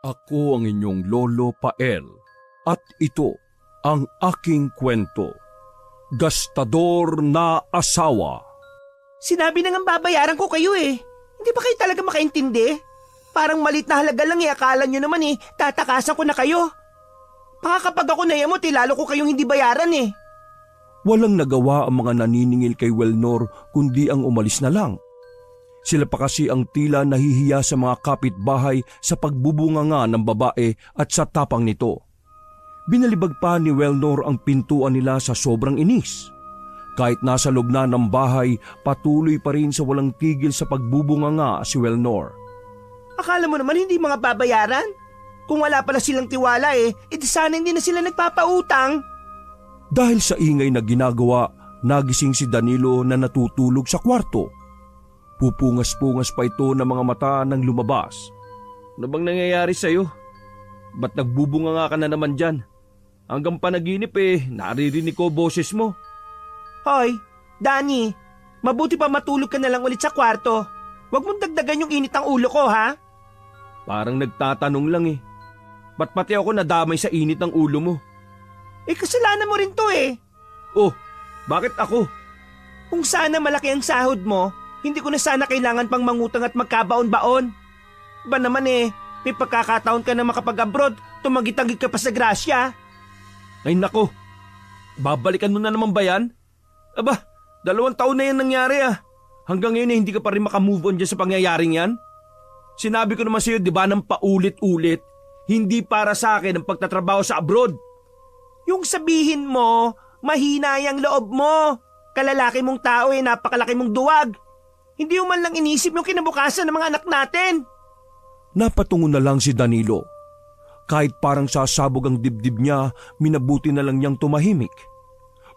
Ako ang inyong Lolo Pael at ito ang aking kwento. Gastador na asawa. Sinabi na nga babayaran ko kayo eh. Hindi ba kayo talaga makaintindi? Parang malit na halaga lang akala nyo naman tatakasan ko na kayo. Baka kapag ako nayamot lalo ko kayong hindi bayaran eh. Walang nagawa ang mga naniningil kay Welnor kundi ang umalis na lang. Sila pa kasi ang tila nahihiya sa mga kapitbahay sa pagbubunganga ng babae at sa tapang nito. Binalibag pa ni Welnor ang pintuan nila sa sobrang inis. Kahit nasa loob na ng bahay, patuloy pa rin sa walang tigil sa pagbubunganga si Welnor. Akala mo naman hindi mga babayaran? Kung wala pala silang tiwala edi sana hindi na sila nagpapautang. Dahil sa ingay na ginagawa, nagising si Danilo na natutulog sa kwarto. Pupungas-pungas pa ito ng mga mata nang lumabas. Ano bang nangyayari sa'yo? Ba't nagbubunganga ka na naman dyan? Hanggang panaginip naririnig ko boses mo. Hoy, Danny, mabuti pa matulog ka na lang ulit sa kwarto. Huwag mong dagdagan yung init ng ulo ko ha. Parang nagtatanong lang Ba't pati ako nadamay sa init ng ulo mo? Kasalanan mo rin to Oh, bakit ako? Kung sana malaki ang sahod mo, hindi ko na sana kailangan pang mangutang at magkabaon-baon. Ba naman may pagkakataon ka na makapag-abroad, tumagit-tagit ka pa sa grasya. Ay nako, babalikan mo na naman ba yan? Aba, 2 taon na yan nangyari Hanggang ngayon hindi ka pa rin makamove on dyan sa pangyayaring yan? Sinabi ko naman sa iyo, di ba, ng paulit-ulit, hindi para sa akin ang pagtatrabaho sa abroad. Yung sabihin mo, mahina yung loob mo. Kalalaki mong tao napakalaki mong duwag. Hindi mo man lang inisip yung kinabukasan ng mga anak natin. Napatungo na lang si Danilo. Kahit parang sasabog ang dibdib niya, minabuti na lang niyang tumahimik.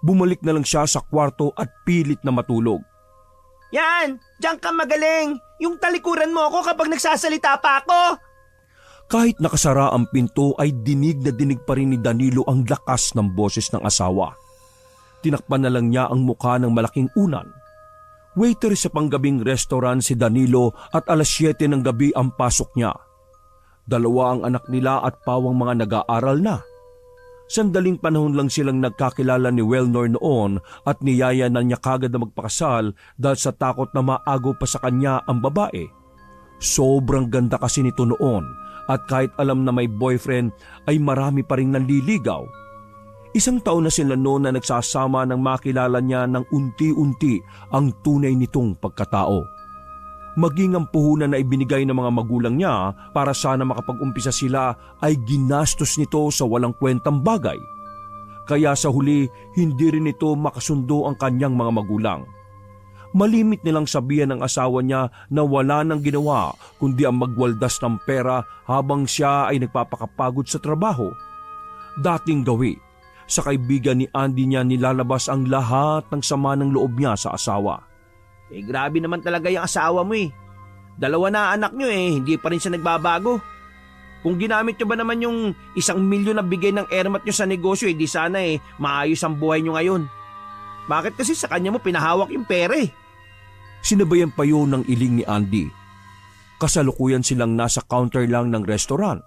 Bumalik na lang siya sa kwarto at pilit na matulog. Yan, diyan ka magaling. Yung talikuran mo ako kapag nagsasalita pa ako. Kahit nakasara ang pinto ay dinig na dinig pa rin ni Danilo ang lakas ng boses ng asawa. Tinakpan na lang niya ang mukha ng malaking unan. Waiter sa panggabing restaurant si Danilo at 7:00 ng gabi ang pasok niya. 2 ang anak nila at pawang mga nag-aaral na. Sandaling panahon lang silang nagkakilala ni Welnor noon at niyaya na niya kagad na magpakasal dahil sa takot na maago pa sa kanya ang babae. Sobrang ganda kasi nito noon at kahit alam na may boyfriend ay marami pa rin nanliligaw. 1 taon na sila noon na nagsasama nang makilala niya ng unti-unti ang tunay nitong pagkatao. Maging ang puhunan na ibinigay ng mga magulang niya para sana makapag-umpisa sila ay ginastos nito sa walang kwentang bagay. Kaya sa huli, hindi rin ito makasundo ang kanyang mga magulang. Malimit nilang sabihan ng asawa niya na wala nang ginawa kundi ang magwaldas ng pera habang siya ay nagpapakapagod sa trabaho. Dating gawi, sa kaibigan ni Andy niya nilalabas ang lahat ng sama ng loob niya sa asawa. Grabe naman talaga yung asawa mo 2 na anak nyo hindi pa rin siya nagbabago. Kung ginamit nyo ba naman yung 1 milyon na bigay ng ermat nyo sa negosyo di sana maayos ang buhay nyo ngayon. Bakit kasi sa kanya mo pinahawak yung pera Sinabayan pa yun ng iling ni Andy. Kasalukuyan silang nasa counter lang ng restaurant.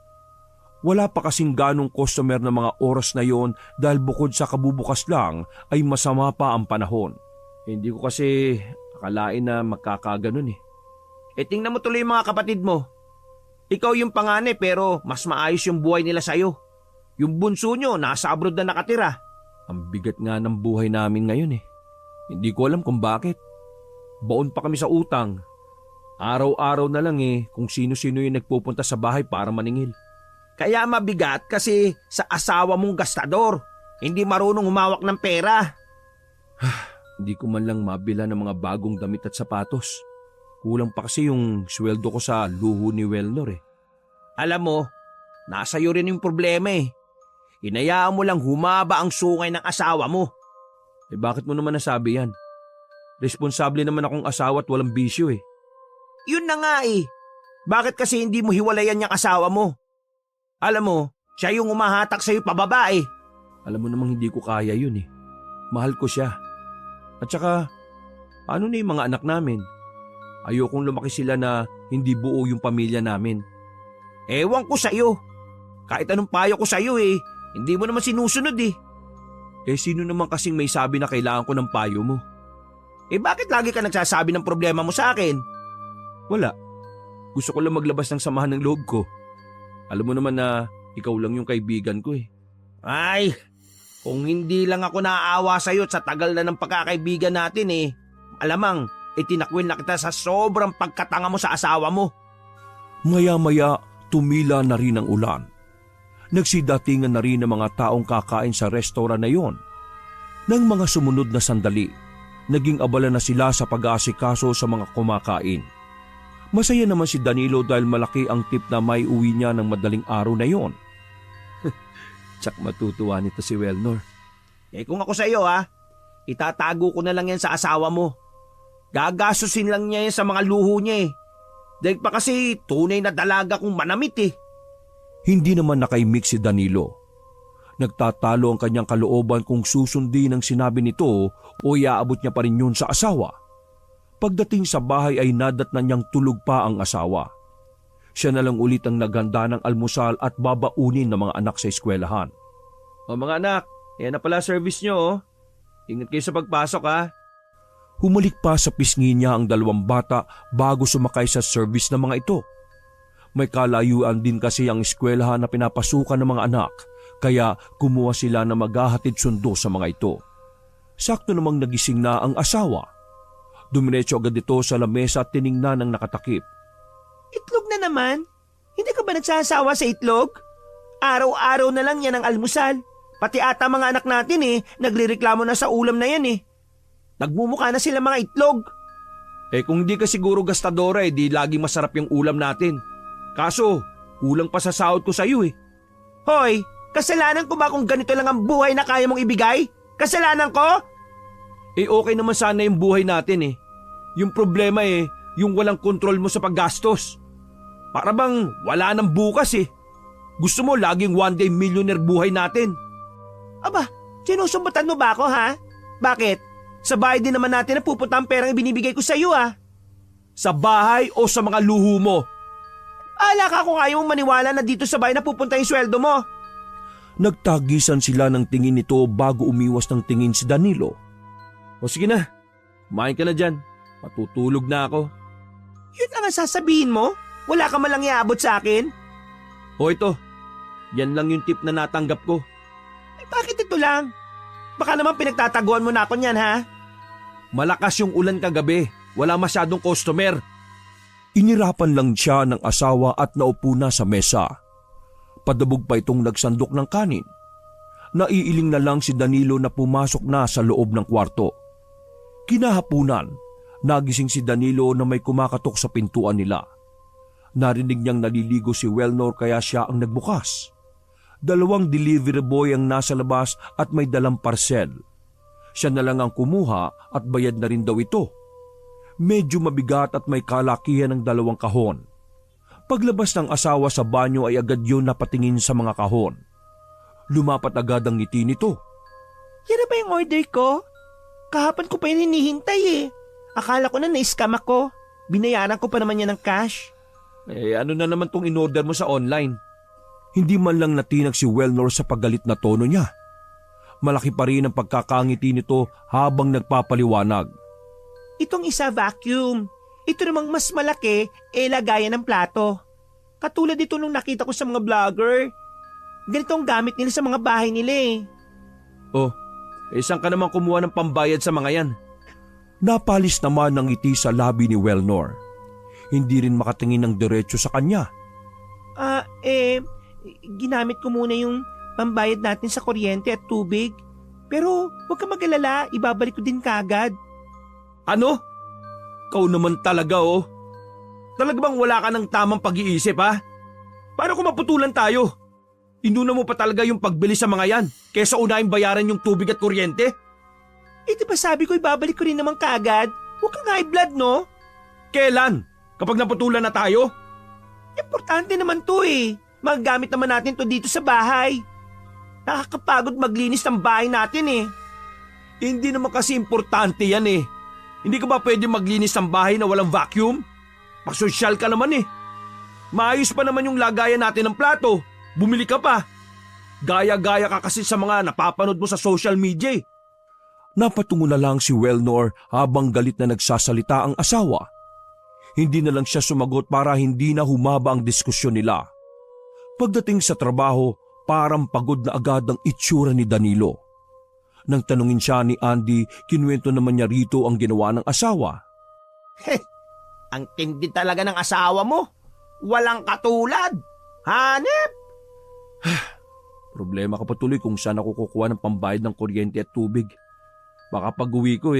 Wala pa kasing ganong customer na mga oras na yon dahil bukod sa kabubukas lang ay masama pa ang panahon. Hindi ko kasi akalain na magkakaganon Tingnan mo tuloy yung mga kapatid mo. Ikaw yung panganay pero mas maayos yung buhay nila sa'yo. Yung bunso nyo nasa abroad na nakatira. Ang bigat nga ng buhay namin ngayon Hindi ko alam kung bakit. Baon pa kami sa utang. Araw-araw na lang kung sino-sino yung nagpupunta sa bahay para maningil. Kaya mabigat kasi sa asawa mong gastador. Hindi marunong humawak ng pera. Hindi ko man lang mabila ng mga bagong damit at sapatos. Kulang pa kasi yung sweldo ko sa luho ni Welnor Alam mo, nasa iyo rin yung problema Hinayaan mo lang humaba ang sungay ng asawa mo. Bakit mo naman nasabi yan? Responsable naman akong asawa at walang bisyo Yun na nga Bakit kasi hindi mo hiwalayan yung asawa mo? Alam mo, siya yung umahatak sa'yo pababa Alam mo namang hindi ko kaya yun Mahal ko siya. At saka, paano na yung mga anak namin? Ayokong lumaki sila na hindi buo yung pamilya namin. Ewan ko sa'yo. Kahit anong payo ko sa'yo hindi mo naman sinusunod Sino naman kasing may sabi na kailangan ko ng payo mo? Bakit lagi ka nagsasabi ng problema mo sa akin? Wala. Gusto ko lang maglabas ng samahan ng loob ko. Alam mo naman na ikaw lang yung kaibigan ko Ay, kung hindi lang ako naaawa sa'yo at sa tagal na ng pagkakaibigan natin alamang, itinakwil na kita sa sobrang pagkatanga mo sa asawa mo. Maya-maya, tumila na rin ang ulan. Nagsidatingan na rin ang mga taong kakain sa restoran na yon. Nang mga sumunod na sandali, naging abala na sila sa pag-aasikaso sa mga kumakain. Masaya naman si Danilo dahil malaki ang tip na may uwi niya ng madaling araw na yon. Tsak matutuwa nito si Welnor. Kung ako sa iyo itatago ko na lang yan sa asawa mo. Gagasusin lang niya yan sa mga luho niya Dahil pa kasi tunay na dalaga kong manamit Hindi naman nakaimik si Danilo. Nagtatalo ang kanyang kalooban kung susundin ang sinabi nito o iaabot niya pa rin yun sa asawa. Pagdating sa bahay ay nadatnan niyang tulog pa ang asawa. Siya na lang ulit ang naghanda ng almusal at babaunin ng mga anak sa eskwelahan. O mga anak, yan na pala service nyo Ingat kayo sa pagpasok Humalik pa sa pisngi niya ang dalawang bata bago sumakay sa service ng mga ito. May kalayuan din kasi ang eskwelahan na pinapasukan ng mga anak, kaya kumuha sila na maghahatid sundo sa mga ito. Sakto namang nagising na ang asawa. Dumiretso agad ito sa lamesa at tiningnan ng nakatakip. Itlog na naman? Hindi ka ba nagsasawa sa itlog? Araw-araw na lang yan ang almusal. Pati ata mga anak natin naglireklamo na sa ulam na yan Nagmumukha na sila mga itlog. Kung hindi ka siguro gastadora di laging masarap yung ulam natin. Kaso, kulang pa sa sahod ko sa iyo Hoy, kasalanan ko ba kung ganito lang ang buhay na kaya mong ibigay? Kasalanan ko? Okay naman sana yung buhay natin Yung problema yung walang kontrol mo sa paggastos. Para bang wala nang bukas Gusto mo laging one day millionaire buhay natin. Aba, sinusumbatan mo ba ako Bakit? Sa bahay din naman natin na pupunta ang perang ibinibigay ko sa iyo Sa bahay o sa mga luho mo? Ala ka kung ayaw mong maniwala na dito sa bahay na pupunta yung sweldo mo. Nagtagisan sila ng tingin nito bago umiwas ng tingin si Danilo. O sige na, kumain ka na dyan. Matutulog na ako. Yun lang ang sasabihin mo? Wala ka malang iabot sa akin? O ito, yan lang yung tip na natanggap ko. Bakit ito lang? Baka naman pinagtataguan mo na ako niyan Malakas yung ulan kagabi. Wala masyadong customer. Inirapan lang siya ng asawa at naupo na sa mesa. Padabog pa itong nagsandok ng kanin. Naiiling na lang si Danilo na pumasok na sa loob ng kwarto. Kinahapunan, nagising si Danilo na may kumakatok sa pintuan nila. Narinig niyang naliligo si Welnor kaya siya ang nagbukas. 2 delivery boy ang nasa labas at may dalang parcel. Siya na lang ang kumuha at bayad na rin daw ito. Medyo mabigat at may kalakihan ng 2 kahon. Paglabas ng asawa sa banyo ay agad yun napatingin sa mga kahon. Lumapat agad ang ngiti nito. Yan na ba yung order ko? Kahapon ko pa yun hinihintay Akala ko na na-scam ako. Binayaran ko pa naman yan ng cash. Ano na naman tong in-order mo sa online? Hindi man lang natinag si Welnor sa paggalit na tono niya. Malaki pa rin ang pagkakangiti nito habang nagpapaliwanag. Itong isa vacuum. Ito namang mas malaki, lagayan ng plato. Katulad ito nung nakita ko sa mga vlogger. Ganito ang gamit nila sa mga bahay nila saan ka naman kumuha ng pambayad sa mga yan? Napalis naman ng ngiti sa labi ni Welnor. Hindi rin makatingin ng diretso sa kanya. Ginamit ko muna yung pambayad natin sa kuryente at tubig. Pero huwag ka mag-alala, ibabalik ko din kagad. Ano? Kau naman talaga Talaga bang wala ka ng tamang pag-iisip Paano kung maputulan tayo? Inuna mo pa talaga yung pagbili sa mga yan kesa unahin bayaran yung tubig at kuryente? Di ba sabi ko ibabalik ko rin naman kagad? Huwag kang high blood no? Kailan? Kapag naputulan na tayo? Importante naman to Magagamit naman natin to dito sa bahay. Nakakapagod maglinis ng bahay natin Hindi naman kasi importante yan Hindi ka ba pwede maglinis ng bahay na walang vacuum? Pasosyal ka naman Maayos pa naman yung lagayan natin ng plato. Bumili ka pa. Gaya-gaya ka kasi sa mga napapanood mo sa social media eh. Napatungo na lang si Wellnor habang galit na nagsasalita ang asawa. Hindi na lang siya sumagot para hindi na humaba ang diskusyon nila. Pagdating sa trabaho, parang pagod na agad ang itsura ni Danilo. Nang tanungin siya ni Andy, kinuwento naman niya rito ang ginawa ng asawa. Ang tindi talaga ng asawa mo. Walang katulad. Hanep! Problema ka patuloy kung saan ako kukuha ng pambayad ng kuryente at tubig. Baka pag uwi ko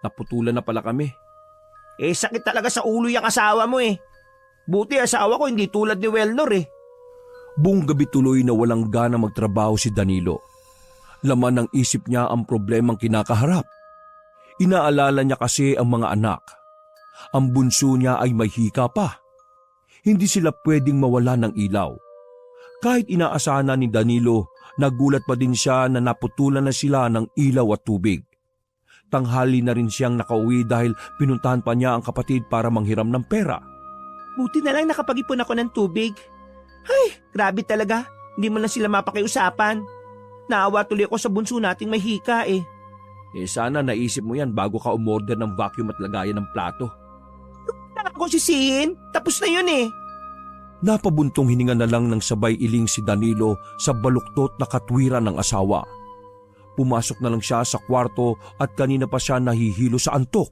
naputulan na pala kami. Sakit talaga sa ulo yung asawa mo eh. Buti asawa ko hindi tulad ni Wellnor eh. Buong gabi tuloy na walang gana magtrabaho si Danilo. Laman ng isip niya ang problemang kinakaharap. Inaalala niya kasi ang mga anak. Ang bunso niya ay may hika pa. Hindi sila pwedeng mawala ng ilaw. Kahit inaasahan na ni Danilo, nagulat pa din siya na naputulan na sila ng ilaw at tubig. Tanghali na rin siyang nakauwi dahil pinuntahan pa niya ang kapatid para manghiram ng pera. Buti na lang nakapag-ipon ako ng tubig. Ay, grabe talaga. Hindi mo lang sila mapakiusapan. Naawa tuloy ako sa bunso nating may hika eh. Sana naisip mo yan bago ka umorder ng vacuum at lagayan ng plato. Ako sisihin, tapos na yun eh. Napabuntong hininga na lang ng sabay iling si Danilo sa baluktot na katwiran ng asawa. Pumasok na lang siya sa kwarto at kanina pa siya nahihilo sa antok.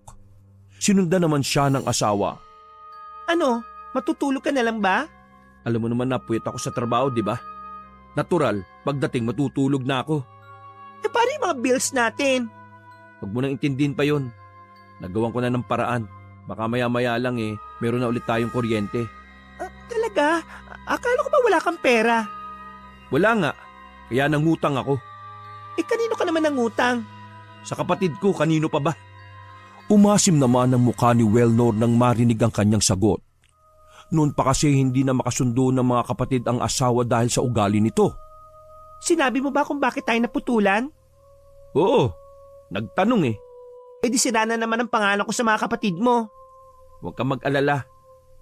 Sinundan naman siya ng asawa. Ano? Matutulog ka na lang ba? Alam mo naman na puyat ako sa trabaho, di ba? Natural, pagdating matutulog na ako. Paano yung mga bills natin? Huwag mo nang intindihin pa yon. Nagawan ko na ng paraan. Baka maya-maya lang meron na ulit tayong kuryente. Talaga? Akala ko ba wala kang pera? Wala nga, kaya nangutang ako. Kanino ka naman nangutang? Sa kapatid ko, kanino pa ba? Umasim naman ang mukha ni Wellnor nang marinig ang kanyang sagot. Noon pa kasi hindi na makasundo ng mga kapatid ang asawa dahil sa ugali nito. Sinabi mo ba kung bakit tayo naputulan? Oo, nagtanong Di sira na naman ang pangalan ko sa mga kapatid mo. Huwag kang mag-alala.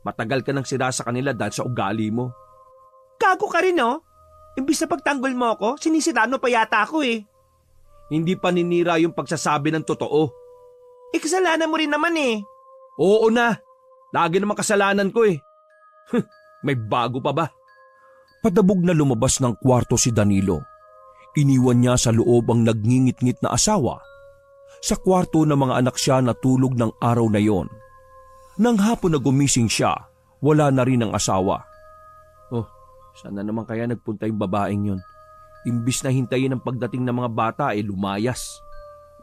Matagal ka nang sira sa kanila dahil sa ugali mo. Gago ka rin Imbis na pagtanggol mo ako, sinisiraan mo pa yata ako Hindi paninira yung pagsasabi ng totoo. Kasalanan mo rin naman Oo na, lagi naman kasalanan ko May bago pa ba? Padabog na lumabas ng kwarto si Danilo. Iniwan niya sa loob ang nagngingit-ngit na asawa. Sa kwarto ng mga anak siya natulog ng araw na yon. Nang hapon na gumising siya, wala na rin ang asawa. Sana naman kaya nagpunta yung babaeng yon. Imbis na hintayin ang pagdating ng mga bata lumayas.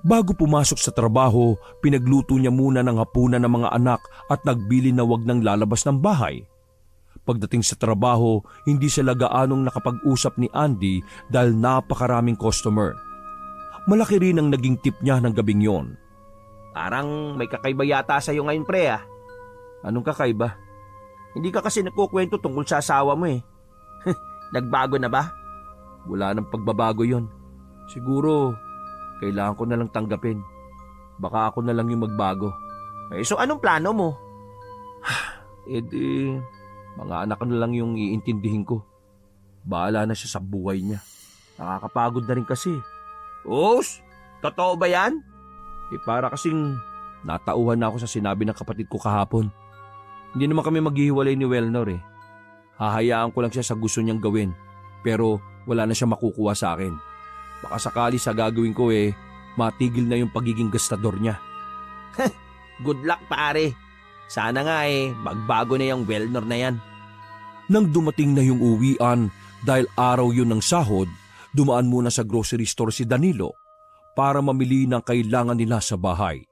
Bago pumasok sa trabaho, pinagluto niya muna ng hapunan ng mga anak at nagbili na wag nang lalabas ng bahay. Pagdating sa trabaho, hindi sila gaanong nakapag-usap ni Andy dahil napakaraming customer. Malaki rin ang naging tip niya ng gabing yon. Parang may kakaiba yata sa'yo ngayon pre Anong kakaiba? Hindi ka kasi nagkukwento tungkol sa asawa mo Nagbago na ba? Wala nang pagbabago yon. Siguro, kailangan ko na lang tanggapin. Baka ako na lang yung magbago. So anong plano mo? Mga anak ko na lang yung iintindihin ko. Bahala na siya sa buhay niya. Nakakapagod na rin kasi. Totoo ba yan? Para kasing natauhan na ako sa sinabi ng kapatid ko kahapon. Hindi naman kami maghihiwalay ni Wellnor Hahayaan ko lang siya sa gusto niyang gawin. Pero wala na siya makukuha sa akin. Baka sakali sa gagawin ko matigil na yung pagiging gastador niya. Good luck pare. Sana nga magbago na yung Wellnor na yan. Nang dumating na yung uwian dahil araw yun ng sahod, dumaan muna sa grocery store si Danilo para mamili ng kailangan nila sa bahay.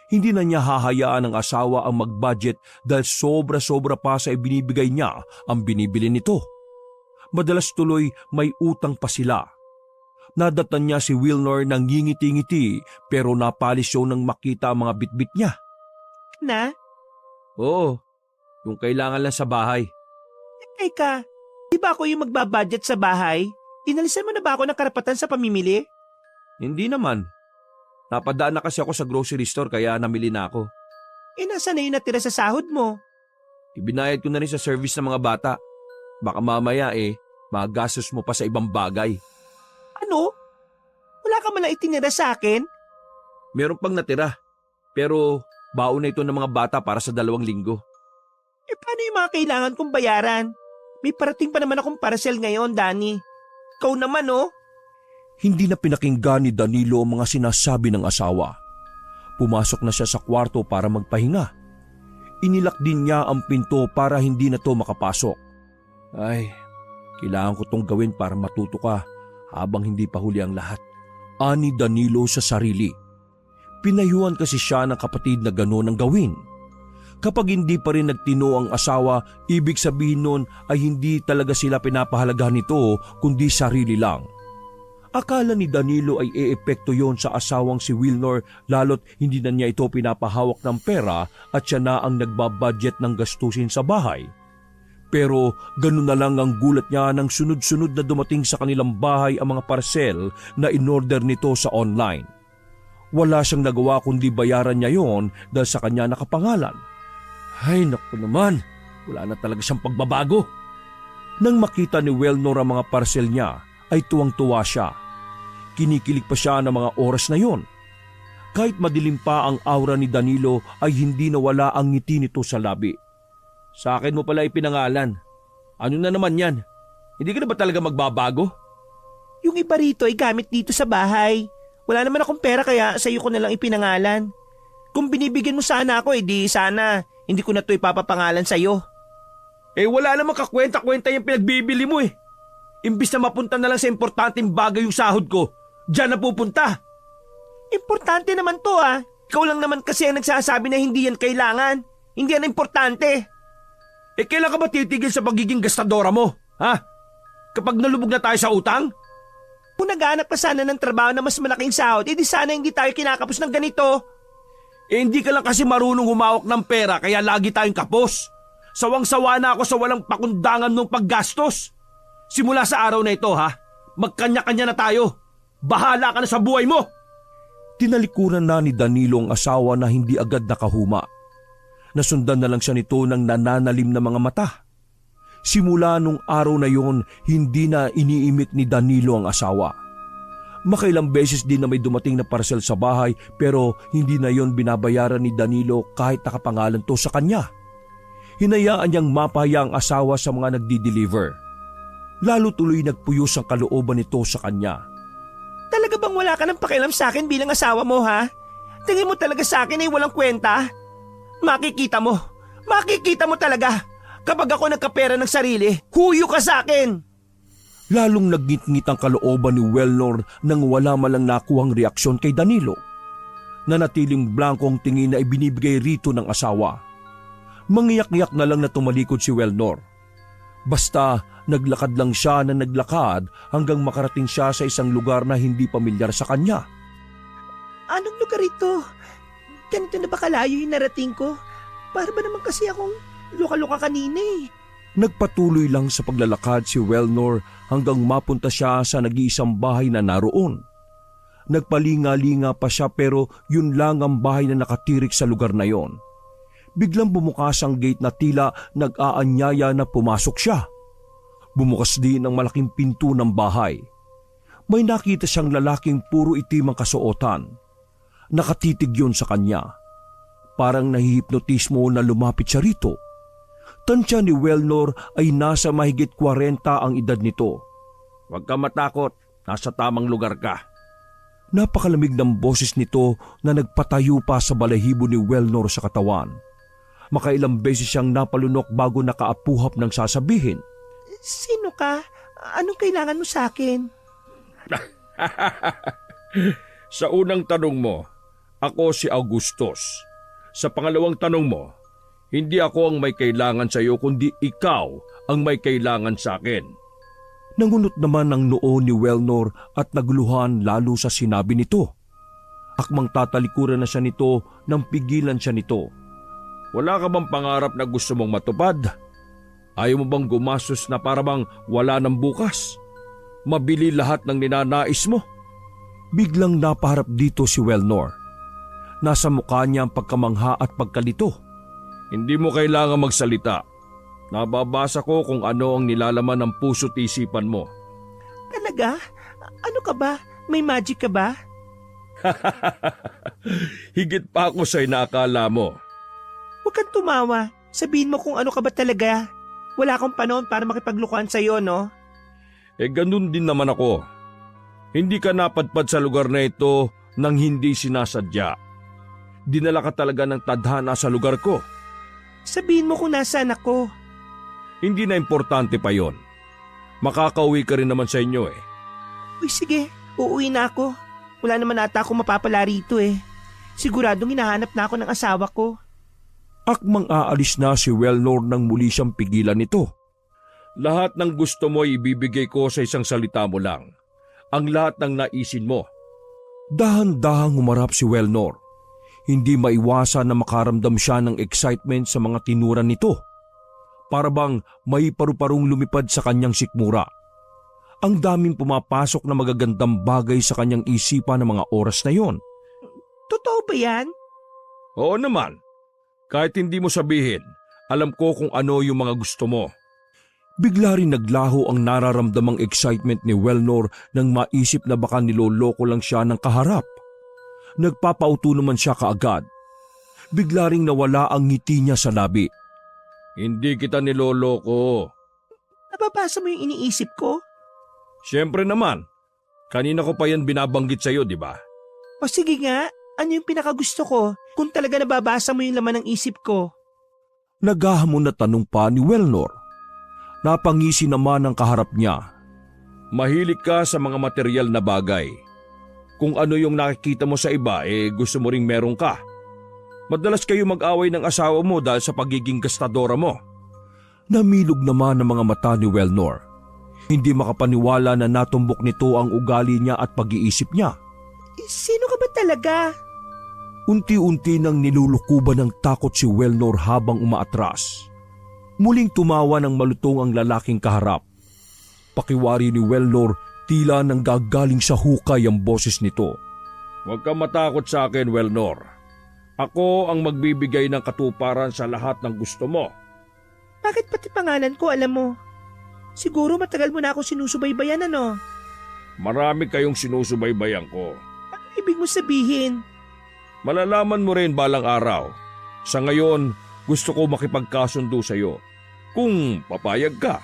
Hindi na niya hahayaan ng asawa ang mag-budget dahil sobra-sobra pa sa ibinibigay niya ang binibili nito. Madalas tuloy may utang pa sila. Nadatan niya si Wellnor ng ngingiti-ngiti pero napalis siya nang makita ang mga bitbit niya. Na? Oo, yung kailangan lang sa bahay. Teka, di ba ako yung magbabudget sa bahay? Inalisan mo na ba ako ng karapatan sa pamimili? Hindi naman. Napadaan na kasi ako sa grocery store kaya namili na ako. Nasaan na yung natira sa sahod mo? Ibinayad ko na rin sa service ng mga bata. Baka mamaya magastos mo pa sa ibang bagay. Ano? Wala ka man lang itinira sa akin? Meron pang natira. Pero baon na ito ng mga bata para sa 2 linggo. Paano yung mga kailangan kong bayaran? May parating pa naman akong parcel ngayon, Danny. Ikaw naman, oh. Hindi na pinakinggan ni Danilo ang mga sinasabi ng asawa. Pumasok na siya sa kwarto para magpahinga. Inilak din niya ang pinto para hindi na to makapasok. Ay, kailangan ko tong gawin para matuto ka habang hindi pa huli ang lahat. Ani Danilo sa sarili. Pinayuhan kasi siya ng kapatid na gano'n ang gawin. Kapag hindi pa rin nagtino ang asawa, ibig sabihin nun ay hindi talaga sila pinapahalagahan nito kundi sarili lang. Akala ni Danilo ay eepekto yon sa asawang si Wilnor lalo't hindi na niya ito pinapahawak ng pera at siya na ang nagbabudget ng gastusin sa bahay. Pero ganun na lang ang gulat niya nang sunod-sunod na dumating sa kanilang bahay ang mga parcel na in-order nito sa online. Wala siyang nagawa kundi bayaran niya yon dahil sa kanya nakapangalan. Ay naku naman, wala na talaga siyang pagbabago. Nang makita ni Wilnor ang mga parcel niya ay tuwang-tuwa siya. Kinikilig pa siya ng mga oras na yon. Kahit madilim pa ang aura ni Danilo ay hindi nawala ang ngiti nito sa labi. Sa akin mo pala ipinangalan. Ano na naman yan? Hindi ka na ba talaga magbabago? Yung iba rito ay gamit dito sa bahay. Wala naman akong pera kaya sa iyo ko na lang ipinangalan. Kung binibigyan mo sana ako, di sana hindi ko na ito ipapapangalan sa iyo. Wala namang kakwenta-kwenta yung pinagbibili mo eh. Imbis na mapunta na lang sa importanteng bagay yung sahod ko, diyan na pupunta. Importante naman to ah. Ikaw lang naman kasi ang nagsasabi na hindi yan kailangan. Hindi yan importante. Kailan ka ba titigil sa pagiging gastadora mo? Ha? Kapag nalubog na tayo sa utang? Kung naghanap ka sana ng trabaho na mas malaking sahod, di sana hindi tayo kinakapos ng ganito. Hindi ka lang kasi marunong humawak ng pera kaya lagi tayong kapos. Sawang-sawa na ako sa walang pakundangan ng paggastos. Simula sa araw na ito magkanya-kanya na tayo. Bahala ka na sa buhay mo. Tinalikuran na ni Danilo ang asawa na hindi agad nakahuma. Nasundan na lang siya nito ng nananalim na mga mata. Simula nung araw na yon, hindi na iniimik ni Danilo ang asawa. Makailang beses din na may dumating na parcel sa bahay pero hindi na yon binabayaran ni Danilo kahit nakapangalan to sa kanya. Hinayaan niyang mapahaya ang asawa sa mga nagdi-deliver. Lalo tuloy nagpuyos ang kalooban nito sa kanya. Talaga bang wala ka ng pakialam sa akin bilang asawa mo ha? Tingin mo talaga sa akin ay walang kwenta? Makikita mo talaga. Kapag ako nagkapera ng sarili, huyo ka sa akin. Lalong nagngit-ngit ang kalooban ni Wilnor nang wala malang nakuhang reaksyon kay Danilo. Nanatiling blanko ang tingin na ibinibigay rito ng asawa. Mangiyak-iyak na lang na tumalikod si Wilnor. Basta naglakad lang siya na naglakad hanggang makarating siya sa isang lugar na hindi pamilyar sa kanya. Anong lugar ito? Ganito na ba kalayo yung narating ko? Para ba naman kasi akong luka-luka kanina eh. Nagpatuloy lang sa paglalakad si Wilnor hanggang mapunta siya sa nag-iisang bahay na naroon. Nagpalinga-linga pa siya pero yun lang ang bahay na nakatirik sa lugar na yon. Biglang bumukas ang gate na tila nag-aanyaya na pumasok siya. Bumukas din ang malaking pinto ng bahay. May nakita siyang lalaking puro itim ang kasuotan. Nakatitig yun sa kanya. Parang nahihipnotismo na lumapit siya rito. Tansya ni Wilnor ay nasa mahigit 40 ang edad nito. Huwag ka matakot, nasa tamang lugar ka. Napakalamig ng boses nito na nagpatayo pa sa balahibo ni Wilnor sa katawan. Makailang beses siyang napalunok bago nakaapuhap ng sasabihin. Sino ka? Anong kailangan mo sa akin? Sa unang tanong mo, ako si Augustus. Sa pangalawang tanong mo, hindi ako ang may kailangan sa iyo kundi ikaw ang may kailangan sa akin. Nangunot naman ang noo ni Wilnor at nagluhan lalo sa sinabi nito. Akmang tatalikuran na siya nito nang pigilan siya nito. Wala ka bang pangarap na gusto mong matupad? Ayaw mo bang gumastos na para bang wala ng bukas? Mabili lahat ng ninanais mo? Biglang napaharap dito si Wilnor. Nasa mukha niya ang pagkamangha at pagkalito. Hindi mo kailangan magsalita. Nababasa ko kung ano ang nilalaman ng puso't isipan mo. Talaga? Ano ka ba? May magic ka ba? Higit pa ako sa inaakala mo. Huwag kang tumawa. Sabihin mo kung ano ka ba talaga. Wala akong panahon para makipaglukuhan sa'yo, no? Ganun din naman ako. Hindi ka napadpad sa lugar na ito nang hindi sinasadya. Dinala ka talaga ng tadhana sa lugar ko. Sabihin mo kung nasaan ako. Hindi na importante pa yon. Makakauwi ka rin naman sa inyo eh. Uy, sige. Uuwi na ako. Wala naman ata akong mapapala rito eh. Siguradong hinahanap na ako ng asawa ko. Akmang aalis na si Wellnor nang muli siyang pigilan nito. Lahat ng gusto mo ibibigay ko sa isang salita mo lang. Ang lahat ng naisin mo. Dahan-dahang humarap si Wellnor. Hindi maiwasan na makaramdam siya ng excitement sa mga tinuran nito. Para bang may paru-parong lumipad sa kanyang sikmura. Ang daming pumapasok na magagandang bagay sa kanyang isipan ng mga oras na yon. Totoo ba yan? Oo naman. Kahit hindi mo sabihin, alam ko kung ano yung mga gusto mo. Bigla rin naglaho ang nararamdamang excitement ni Wellnor nang maisip na baka niloloko lang siya ng kaharap. Nagpapauto naman siya kaagad. Bigla ring nawala ang ngiti niya sa labi. Hindi kita niloloko. Nababasa mo yung iniisip ko? Siyempre naman. Kanina ko pa yan binabanggit sa'yo, di ba? O sige nga, ano yung pinakagusto ko kung talaga nababasa mo yung laman ng isip ko? Naghahamon na tanong pa ni Wellnor. Napangisi naman ang kaharap niya. Mahilig ka sa mga material na bagay. Kung ano yung nakikita mo sa iba, gusto mo ring meron ka. Madalas kayo mag-away ng asawa mo dahil sa pagiging gastadora mo. Namilog naman ang mga mata ni Wellnor. Hindi makapaniwala na natumbok nito ang ugali niya at pag-iisip niya. Sino ka ba talaga? Unti-unti nang nilulukuban ng takot si Wellnor habang umaatras. Muling tumawa ng malutong ang lalaking kaharap. Pakiwari ni Wellnor, tila nang gagaling sa hukay ang boses nito. Huwag kang matakot sa akin, Wellnor. Ako ang magbibigay ng katuparan sa lahat ng gusto mo. Bakit pati pangalan ko alam mo? Siguro matagal mo na ako sinusubaybayan, ano? Marami kayong sinusubaybayan ko. Ano ibig mo sabihin? Malalaman mo rin balang araw. Sa ngayon, gusto ko makipagkasundo sa iyo. Kung papayag ka.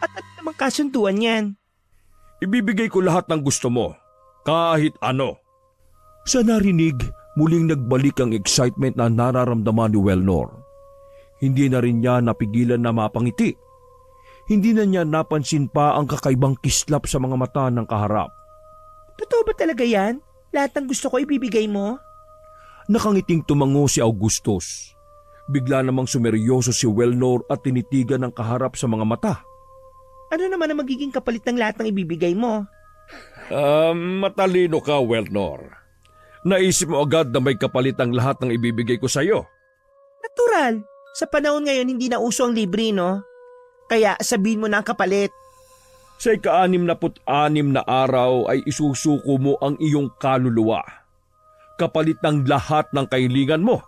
At ano namang kasunduan yan? Ibibigay ko lahat ng gusto mo. Kahit ano. Sa narinig, muling nagbalik ang excitement na nararamdaman ni Wellnor. Hindi na rin niya napigilan na mapangiti. Hindi na niya napansin pa ang kakaibang kislap sa mga mata ng kaharap. Totoo ba talaga yan? Lahat ng gusto ko ibibigay mo? Nakangiting tumango si Augustus. Bigla namang sumeryoso si Wellnor at tinitigan ng kaharap sa mga mata. Ano naman ang magiging kapalit ng lahat ng ibibigay mo? Matalino ka, Wellnor. Naisip mo agad na may kapalit ang lahat ng ibibigay ko sa iyo. Natural. Sa panahon ngayon hindi na uso ang libre, no? Kaya sabihin mo na ang kapalit. Sa ika-66 na araw ay isusuko mo ang iyong kaluluwa. Kapalit ng lahat ng kahilingan mo.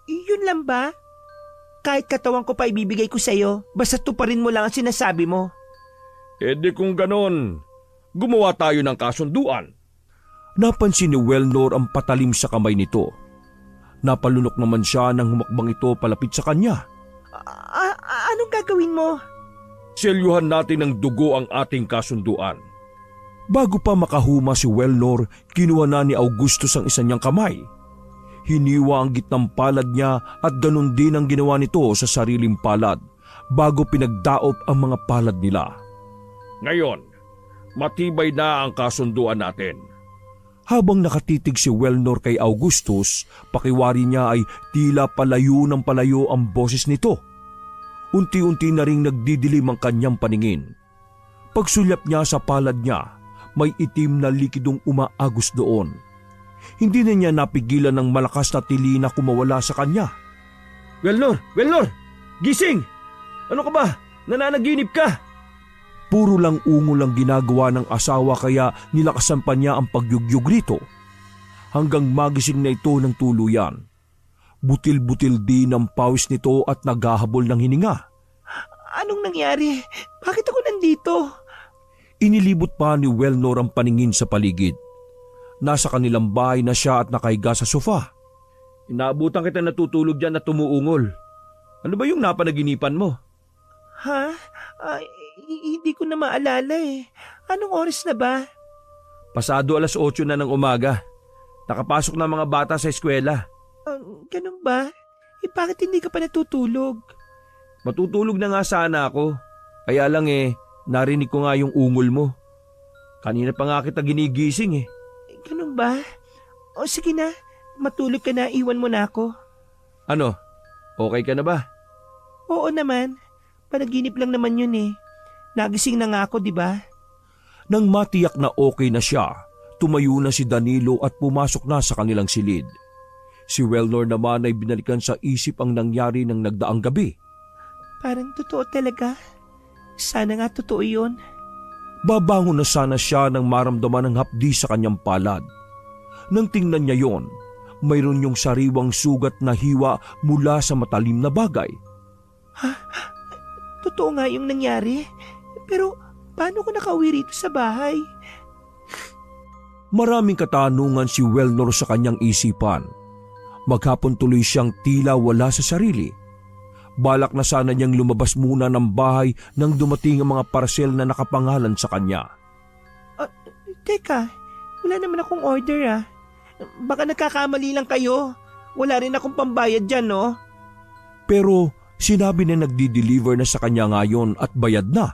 Yun lang ba? Kahit katawan ko pa ibibigay ko sa'yo, basta tuparin mo lang ang sinasabi mo. Di kung ganon, gumawa tayo ng kasunduan. Napansin ni Wellnor ang patalim sa kamay nito. Napalunok naman siya nang humakbang ito palapit sa kanya. Anong gagawin mo? Selyuhan natin ng dugo ang ating kasunduan. Bago pa makahuma si Wellnor, kinuha na ni Augustus ang isa niyang kamay. Hiniwa ang gitnang palad niya at ganun din ang ginawa nito sa sariling palad bago pinagdaop ang mga palad nila. Ngayon, matibay na ang kasunduan natin. Habang nakatitig si Wellnor kay Augustus, pakiwari niya ay tila palayo ng palayo ang boses nito. Unti-unti na ring nagdidilim ang kanyang paningin. Pagsulyap niya sa palad niya, may itim na likidong umaagos doon. Hindi na niya napigilan ng malakas na tili na kumawala sa kanya. Wellnor! Wellnor! Gising! Ano ka ba? Nananaginip ka! Puro lang ungol ang ginagawa ng asawa kaya nilakasan pa niya ang pagyugyug rito. Hanggang magising na ito ng tuluyan. Butil-butil din ang pawis nito at naghahabol ng hininga. Anong nangyari? Bakit ako nandito? Inilibot pa ni Wellnor ang paningin sa paligid. Nasa kanilang bahay na siya at nakahiga sa sofa. Inaabutan kita natutulog dyan at tumuungol. Ano ba yung napanaginipan mo? Ha? Hindi ko na maalala eh. Anong oras na ba? Pasado 8:00 na ng umaga. Nakapasok na mga bata sa eskwela. Ganun ba? Bakit hindi ka pa natutulog? Matutulog na nga sana ako. Kaya lang narinig ko nga yung ungol mo. Kanina pa nga kita ginigising . Ganun ba? O sige na, matulog ka na, iwan mo na ako. Ano? Okay ka na ba? Oo naman, panaginip lang naman yun . Nagising na nga ako, di ba? Nang matiyak na okay na siya, tumayo na si Danilo at pumasok na sa kanilang silid. Si Wellnor naman ay binalikan sa isip ang nangyari ng nagdaang gabi. Parang totoo talaga. Sana nga totoo yun. Babangon na sana siya nang maramdaman ng hapdi sa kanyang palad. Nang tingnan niya yon, mayroon yung sariwang sugat na hiwa mula sa matalim na bagay. Totoo nga yung nangyari. Pero paano ko nakauwi rito sa bahay? Maraming katanungan si Wellnor sa kanyang isipan. Maghapon tuloy siyang tila wala sa sarili. Balak na sana niyang lumabas muna ng bahay nang dumating ang mga parcel na nakapangalan sa kanya. Teka, wala naman akong order . Baka nagkakamali lang kayo. Wala rin akong pambayad dyan, no? Pero sinabi na nagdi-deliver na sa kanya ngayon at bayad na.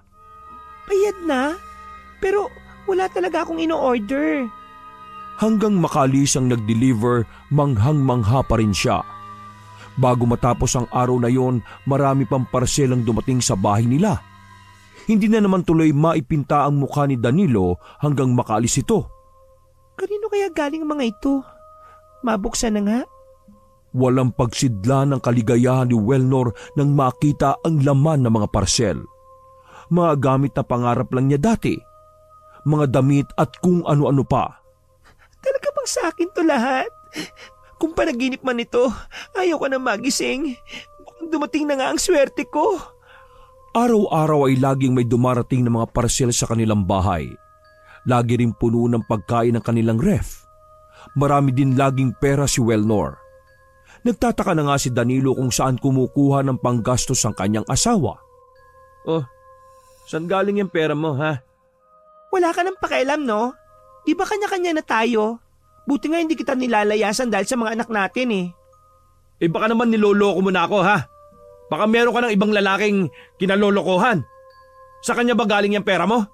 Bayad na? Pero wala talaga akong ino-order. Hanggang makalis ang nag-deliver, manghang-mangha pa rin siya. Bago matapos ang araw na yon, marami pang parcel ang dumating sa bahay nila. Hindi na naman tuloy maipinta ang mukha ni Danilo hanggang makaalis ito. Kanino kaya galing ang mga ito? Mabuksan na nga. Walang pagsidla ng kaligayahan ni Wellnor nang makita ang laman ng mga parcel. Mga gamit na pangarap lang niya dati. Mga damit at kung ano-ano pa. Talaga bang sa akin to lahat? Kung panaginip man ito, ayaw ko na magising. Dumating na nga ang swerte ko. Araw-araw ay laging may dumarating na mga parcel sa kanilang bahay. Lagi rin puno ng pagkain ng kanilang ref. Marami din laging pera si Wellnor. Nagtataka na nga si Danilo kung saan kumukuha ng panggastos ang kanyang asawa. Oh, saan galing yung pera mo, ha? Wala ka nang pakialam, no? Di ba kanya-kanya na tayo? Buti nga hindi kita nilalayasan dahil sa mga anak natin . Baka naman niloloko mo na ako, ha? Baka meron ka ng ibang lalaking kinalolokohan. Sa kanya ba galing yung pera mo?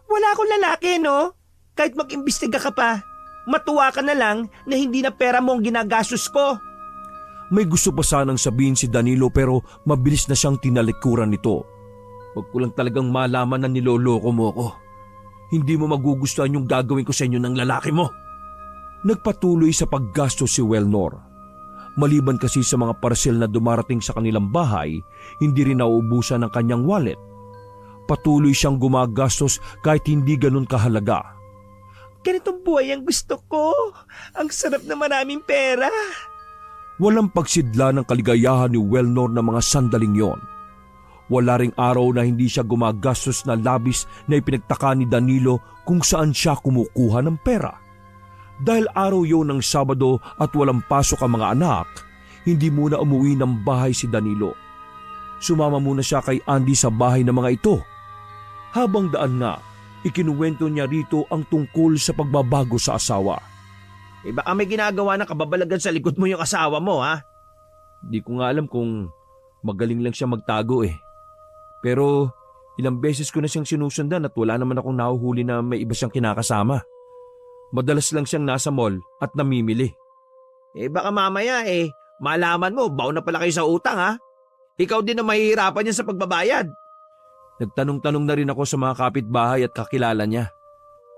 Wala akong lalaki, no? Kahit mag-imbestiga ka pa, matuwa ka na lang na hindi na pera mo ang ginagastos ko. May gusto pa sanang sabihin si Danilo pero mabilis na siyang tinalikuran nito. Huwag ko lang talagang malaman na niloloko mo ako. Hindi mo magugustuhan yung gagawin ko sa inyo ng lalaki mo. Nagpatuloy sa paggastos si Wellnor. Maliban kasi sa mga parcel na dumarating sa kanilang bahay, hindi rin nauubusan ng kanyang wallet. Patuloy siyang gumagastos kahit hindi ganun kahalaga. Ganitong buhay ang gusto ko. Ang sarap na maraming pera. Walang pagsidla ng kaligayahan ni Wellnor na mga sandaling yon. Wala ring araw na hindi siya gumagastos na labis na ipinagtaka ni Danilo kung saan siya kumukuha ng pera. Dahil araw yon ng Sabado at walang pasok ang mga anak, hindi muna umuwi ng bahay si Danilo. Sumama muna siya kay Andy sa bahay ng mga ito. Habang daan nga, ikinuwento niya rito ang tungkol sa pagbabago sa asawa. Baka may ginagawa na kababalagan sa likod mo yung asawa mo, ha? Di ko nga alam kung magaling lang siya magtago . Pero ilang beses ko na siyang sinusundan at wala naman akong nahuhuli na may iba siyang kinakasama. Madalas lang siyang nasa mall at namimili. Baka mamaya malaman mo, baon na pala kayo sa utang, ha? Ikaw din na mahihirapan niya sa pagbabayad. Nagtanong-tanong na rin ako sa mga kapitbahay at kakilala niya.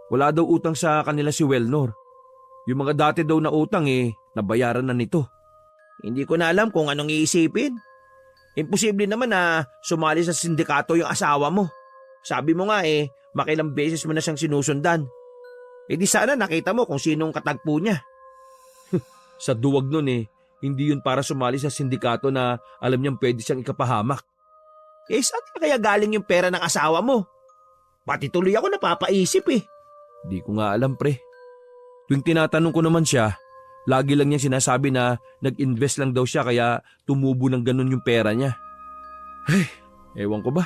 Wala daw utang sa kanila si Wellnor. Yung mga dati daw na utang nabayaran na nito. Hindi ko na alam kung anong iisipin. Imposible naman na sumali sa sindikato yung asawa mo. Sabi mo nga makilang beses mo na siyang sinusundan. Di sana nakita mo kung sinong katagpo niya. Sa duwag nun Hindi yun para sumali sa sindikato na alam niyang pwede siyang ikapahamak. Eh saan kaya galing yung pera ng asawa mo? Pati tuloy ako napapaisip eh. Di ko nga alam, pre. Tuwing tinatanong ko naman siya, lagi lang niya sinasabi na nag-invest lang daw siya kaya tumubo ng ganun yung pera niya. Hey, ewan ko ba?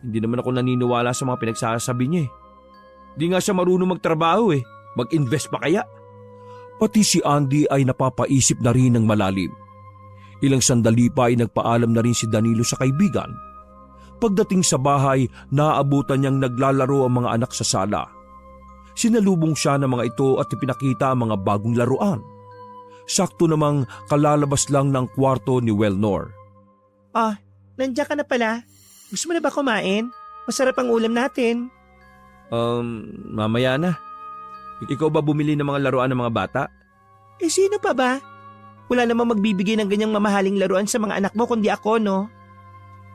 Hindi naman ako naniniwala sa mga pinagsasabi niya eh. Di nga siya marunong magtrabaho eh. Mag-invest pa kaya? Pati si Andy ay napapaisip na rin ng malalim. Ilang sandali pa ay nagpaalam na rin si Danilo sa kaibigan. Pagdating sa bahay, naaabutan niyang naglalaro ang mga anak sa sala. Sinalubong siya ng mga ito at ipinakita ang mga bagong laruan. Sakto namang kalalabas lang ng kwarto ni Wellnor. Ah, nandiyan ka na pala. Gusto mo na ba kumain? Masarap ang ulam natin. Mamaya na. Ikaw ba bumili ng mga laruan ng mga bata? Eh sino pa ba? Wala namang magbibigay ng ganyang mamahaling laruan sa mga anak mo kundi ako, no?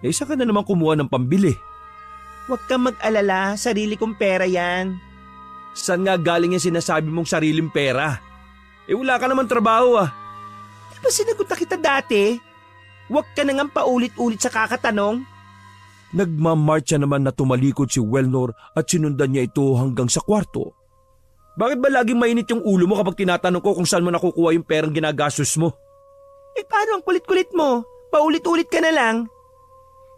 Eh, isa ka na naman kumuha ng pambili. Huwag kang mag-alala, sarili kong pera yan. Saan nga galing yung sinasabi mong sariling pera? Eh, wala ka naman trabaho ah. Di ba sinagot na kita dati? Huwag ka na nga paulit-ulit sa kakatanong. Nagmamarcha naman na tumalikod si Wellnor at sinundan niya ito hanggang sa kwarto. Bakit ba laging mainit yung ulo mo kapag tinatanong ko kung saan mo nakukuha yung perang ginagastos mo? Eh paano ang kulit-kulit mo? Paulit-ulit ka na lang.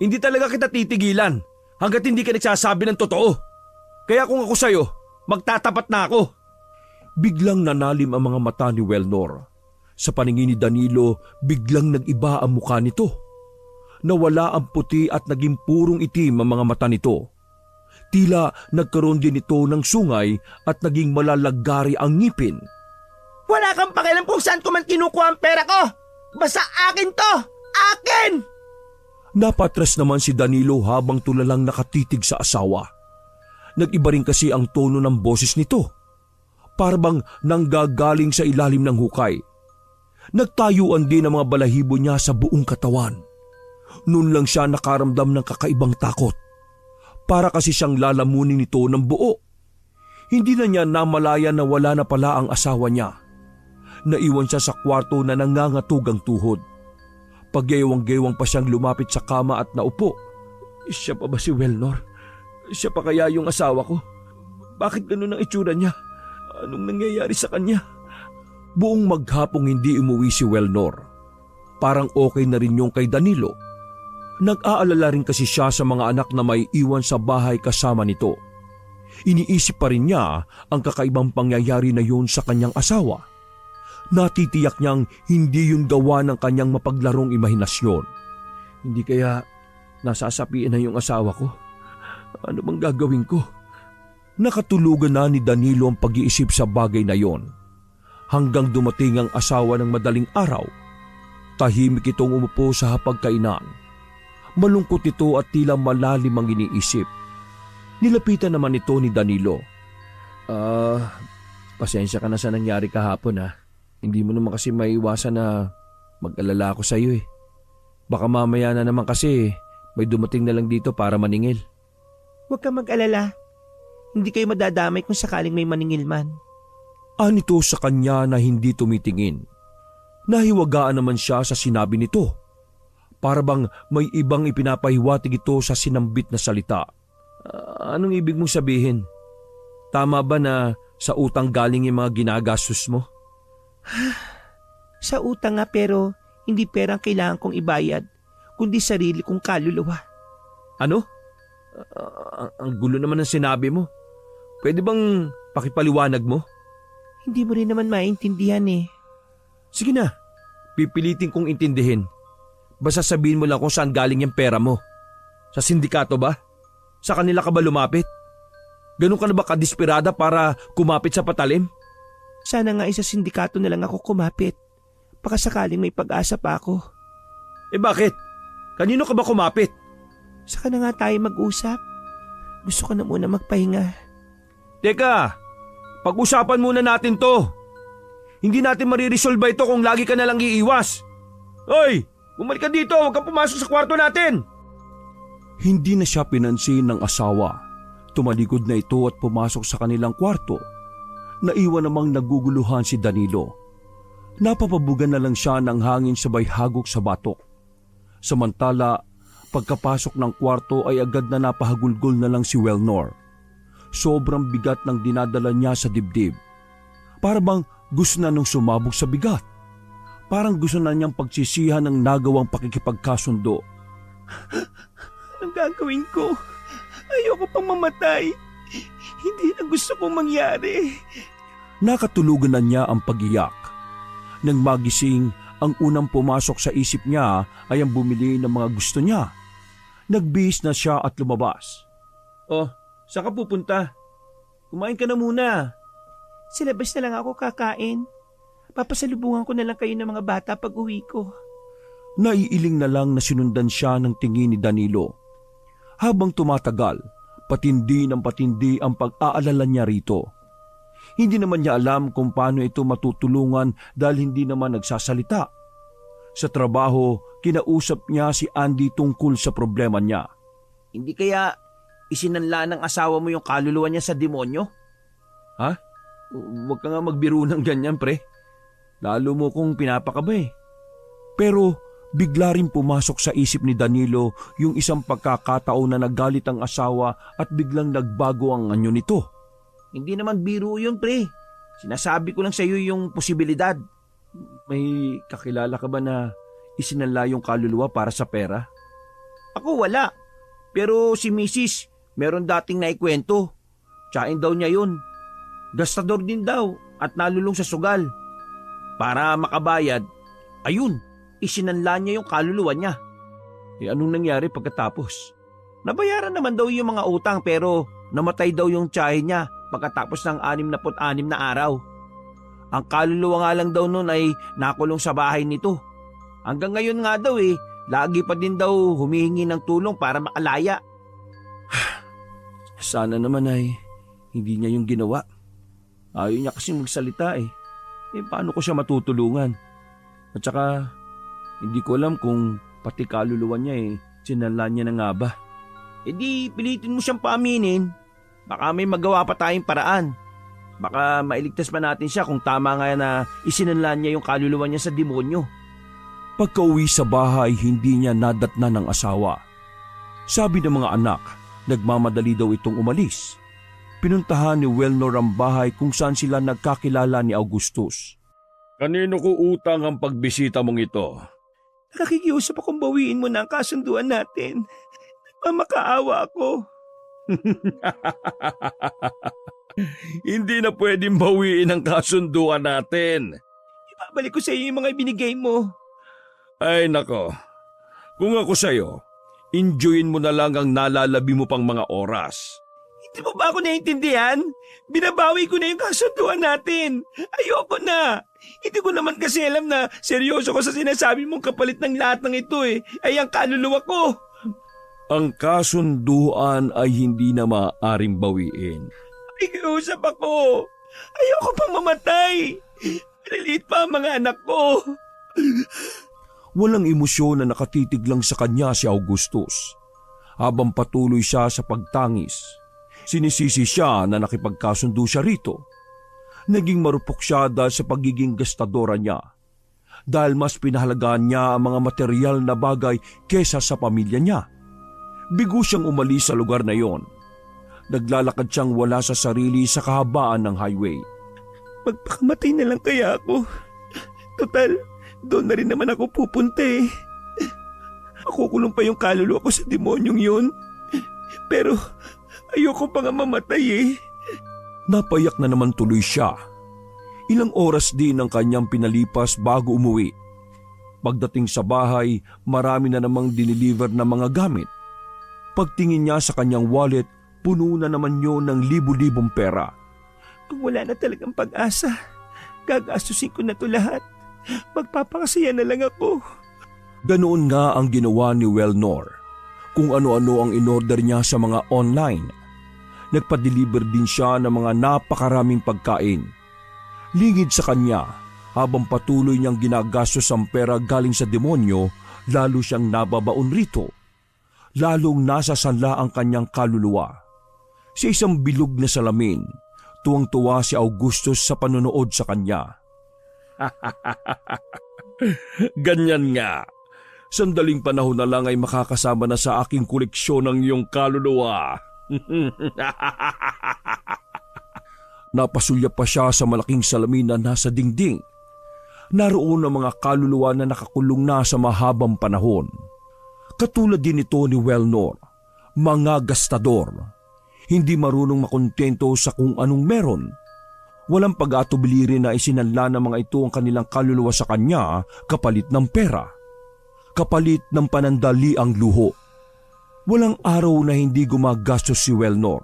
Hindi talaga kita titigilan hanggat hindi ka nagsasabi ng totoo. Kaya kung ako sa'yo, magtatapat na ako. Biglang nanalim ang mga mata ni Wellnor. Sa paningin ni Danilo, biglang nag-iba ang mukha nito. Nawala ang puti at naging purong itim ang mga mata nito. Tila nagkaroon din ito ng sungay at naging malalagari ang ngipin. Wala kang pakialam kung saan ko man kinukuha ang pera ko. Basta akin to! Akin! Napatras naman si Danilo habang tulalang nakatitig sa asawa. Nag-iba rin kasi ang tono ng boses nito. Parang nanggagaling sa ilalim ng hukay. Nagtayuan din ang mga balahibo niya sa buong katawan. Noon lang siya nakaramdam ng kakaibang takot. Para kasi siyang lalamunin nito ng buo. Hindi na niya namalaya na wala na pala ang asawa niya. Naiwan siya sa kwarto na nangangatog ang tuhod. Pagyewang-gewang pa siyang lumapit sa kama at naupo. Siya pa ba si Wellnor? Siya pa kaya yung asawa ko? Bakit ganun ang itsura niya? Anong nangyayari sa kanya? Buong maghapong hindi umuwi si Wellnor. Parang okay na rin yung kay Danilo. Nag-aalala rin kasi siya sa mga anak na may iwan sa bahay kasama nito. Iniisip pa rin niya ang kakaibang pangyayari na yun sa kanyang asawa. Natitiyak niyang hindi yun gawa ng kanyang mapaglarong imahinasyon. Hindi kaya nasasapiin na yung asawa ko? Ano bang gagawin ko? Nakatulugan na ni Danilo ang pag-iisip sa bagay na yon. Hanggang dumating ang asawa ng madaling araw. Tahimik itong umupo sa hapagkainan. Malungkot ito at tila malalim ang iniisip. Nilapitan naman ito ni Danilo. Pasensya ka na sa nangyari kahapon ha. Hindi mo naman kasi maiwasan na mag-alala ako sa iyo eh. Baka mamaya na naman kasi may dumating na lang dito para maningil. Huwag kang mag-alala. Hindi kayo madadamay kung sakaling may maningil man. Anito sa kanya na hindi tumitingin. Nahiwagaan naman siya sa sinabi nito. Para bang may ibang ipinapahiwatig ito sa sinambit na salita. Anong ibig mong sabihin? Tama ba na sa utang galing yung mga ginagastos mo? Sa utang nga pero hindi perang kailangan kong ibayad, kundi sarili kong kaluluwa. Ano? Ang gulo naman ng sinabi mo. Pwede bang pakipaliwanag mo? Hindi mo rin naman maintindihan eh. Sige na, pipilitin kong intindihin. Basta sabihin mo lang kung saan galing yung pera mo. Sa sindikato ba? Sa kanila ka ba lumapit? Ganun ka na ba kadesperada para kumapit sa patalim? Sana nga isa sindikato na lang ako kumapit. Baka sakaling may pag-asa pa ako. Eh bakit? Kanino ka ba kumapit? Saka na nga tayo mag-usap. Gusto ko na muna magpahinga. Teka, pag-usapan muna natin to. Hindi natin mariresolve ito kung lagi ka na lang iiwas. Hoy, bumalik ka dito, huwag kang pumasok sa kwarto natin. Hindi na siya pinansin ng asawa. Tumalikod na ito at pumasok sa kanilang kwarto. Naiwan namang naguguluhan si Danilo. Napapabugan na lang siya ng hangin sabay hagok sa batok. Samantala, pagkapasok ng kwarto ay agad na napahagulgol na lang si Wellnor. Sobrang bigat ng dinadala niya sa dibdib. Para bang gusto na nung sumabog sa bigat. Parang gusto na niyang pagsisihan ng nagawang pakikipagkasundo. Anong gagawin ko? Ayoko pang mamatay. Hindi na gusto kong mangyari. Nakatulugan na niya ang pag-iyak. Nang magising, ang unang pumasok sa isip niya ay ang bumili ng mga gusto niya. Nagbihis na siya at lumabas. Oh, saan ka pupunta? Kumain ka na muna. Sa labas na lang ako kakain. Papasalubungan ko na lang kayo ng mga bata pag uwi ko. Naiiling na lang na sinundan siya ng tingin ni Danilo. Habang tumatagal, patindi ng patindi ang pag-aalala niya rito. Hindi naman niya alam kung paano ito matutulungan dahil hindi naman nagsasalita. Sa trabaho, kinausap niya si Andy tungkol sa problema niya. Hindi kaya isinanla ng asawa mo yung kaluluwa niya sa demonyo? Ha? Huwag ka nga magbiro ng ganyan, pre. Lalo mo kung pinapakaba eh. Pero bigla rin pumasok sa isip ni Danilo yung isang pagkakataon na nagalit ang asawa at biglang nagbago ang anyo nito. Hindi naman biro yun, pre. Sinasabi ko lang sa iyo yung posibilidad. May kakilala ka ba na isinanla yung kaluluwa para sa pera? Ako wala. Pero si Mrs. meron dating naikwento. Tsain daw niya yun. Gastador din daw at nalulong sa sugal. Para makabayad, ayun, isinanla niya yung kaluluwa niya. Anong nangyari pagkatapos? Nabayaran naman daw yung mga utang pero namatay daw yung tiyahin niya pagkatapos ng 66 na araw. Ang kaluluwa nga lang daw nun ay nakulong sa bahay nito. Hanggang ngayon nga daw lagi pa din daw humihingi ng tulong para makalaya. Sana naman ay hindi niya yung ginawa. Ayaw niya kasi magsalita paano ko siya matutulungan? At saka hindi ko alam kung pati kaluluwa niya sinanla niya na nga ba. Di pilitin mo siyang paaminin. Baka may magawa pa tayong paraan. Baka mailigtas pa natin siya kung tama nga na isinanla niya yung kaluluwa niya sa demonyo. Pagka-uwi sa bahay, hindi niya nadatna ng asawa. Sabi ng mga anak, nagmamadali daw itong umalis. Pinuntahan ni Wellnor ang bahay kung saan sila nagkakilala ni Augustus. Kanino ko utang ang pagbisita mong ito? Nakikiusap akong bawiin mo na ang kasunduan natin. Nagmamakaawa ako. Hindi na pwedeng bawiin ang kasunduan natin. Ibabalik ko sa iyo yung mga ibinigay mo. Ay nako, kung ako sa'yo, enjoyin mo na lang ang nalalabi mo pang mga oras. Hindi mo ba ako naiintindihan? Binabawi ko na yung kasunduan natin. Ayoko na. Hindi ko naman kasi alam na seryoso ko sa sinasabi mong kapalit ng lahat ng ito ay ang kaluluwa ko. Ang kasunduan ay hindi na maaaring bawiin. Nakikiusap ako. Ayoko pang mamatay. Maliliit pa ang mga anak ko. Walang emosyon na nakatitig lang sa kanya si Augustus. Habang patuloy siya sa pagtangis, sinisisi siya na nakipagkasundo siya rito. Naging marupok siya dahil sa pagiging gastadora niya. Dahil mas pinahalagaan niya ang mga material na bagay kesa sa pamilya niya. Bigo siyang umalis sa lugar na yon. Naglalakad siyang wala sa sarili sa kahabaan ng highway. Magpakamatay na lang kaya ako. Total, doon na rin naman ako pupunta Makukulong pa yung kaluluwa ko sa demonyong yun. Pero ayoko pa nga mamatay Napayak na naman tuloy siya. Ilang oras din ang kanyang pinalipas bago umuwi. Pagdating sa bahay, marami na namang diniliver na mga gamit. Pagtingin niya sa kanyang wallet, puno na naman yun ng libu-libong pera. Kung wala na talagang pag-asa, gagastusin ko na to lahat. Magpapakasaya na lang ako. Ganoon nga ang ginawa ni Wellnor. Kung ano-ano ang inorder niya sa mga online. Nagpa-deliver din siya ng mga napakaraming pagkain. Lingid sa kanya, habang patuloy niyang ginagastos ang pera galing sa demonyo, lalo siyang nababaon rito. Lalong nasasanla ang kanyang kaluluwa. Sa isang bilog na salamin, tuwang-tuwa si Augustus sa panonood sa kanya. Ganyan nga. Sandaling panahon na lang ay makakasama na sa aking koleksyon ang iyong kaluluwa. Napasulya pa siya sa malaking salamin na nasa dingding. Naroon ang mga kaluluwa na nakakulong na sa mahabang panahon. Katulad din ito ni Wellnor, mga gastador. Hindi marunong makontento sa kung anong meron. Walang pag-atubili rin na isinanla ng mga ito ang kanilang kaluluwa sa kanya kapalit ng pera. Kapalit ng panandali ang luho. Walang araw na hindi gumagastos si Wellnor.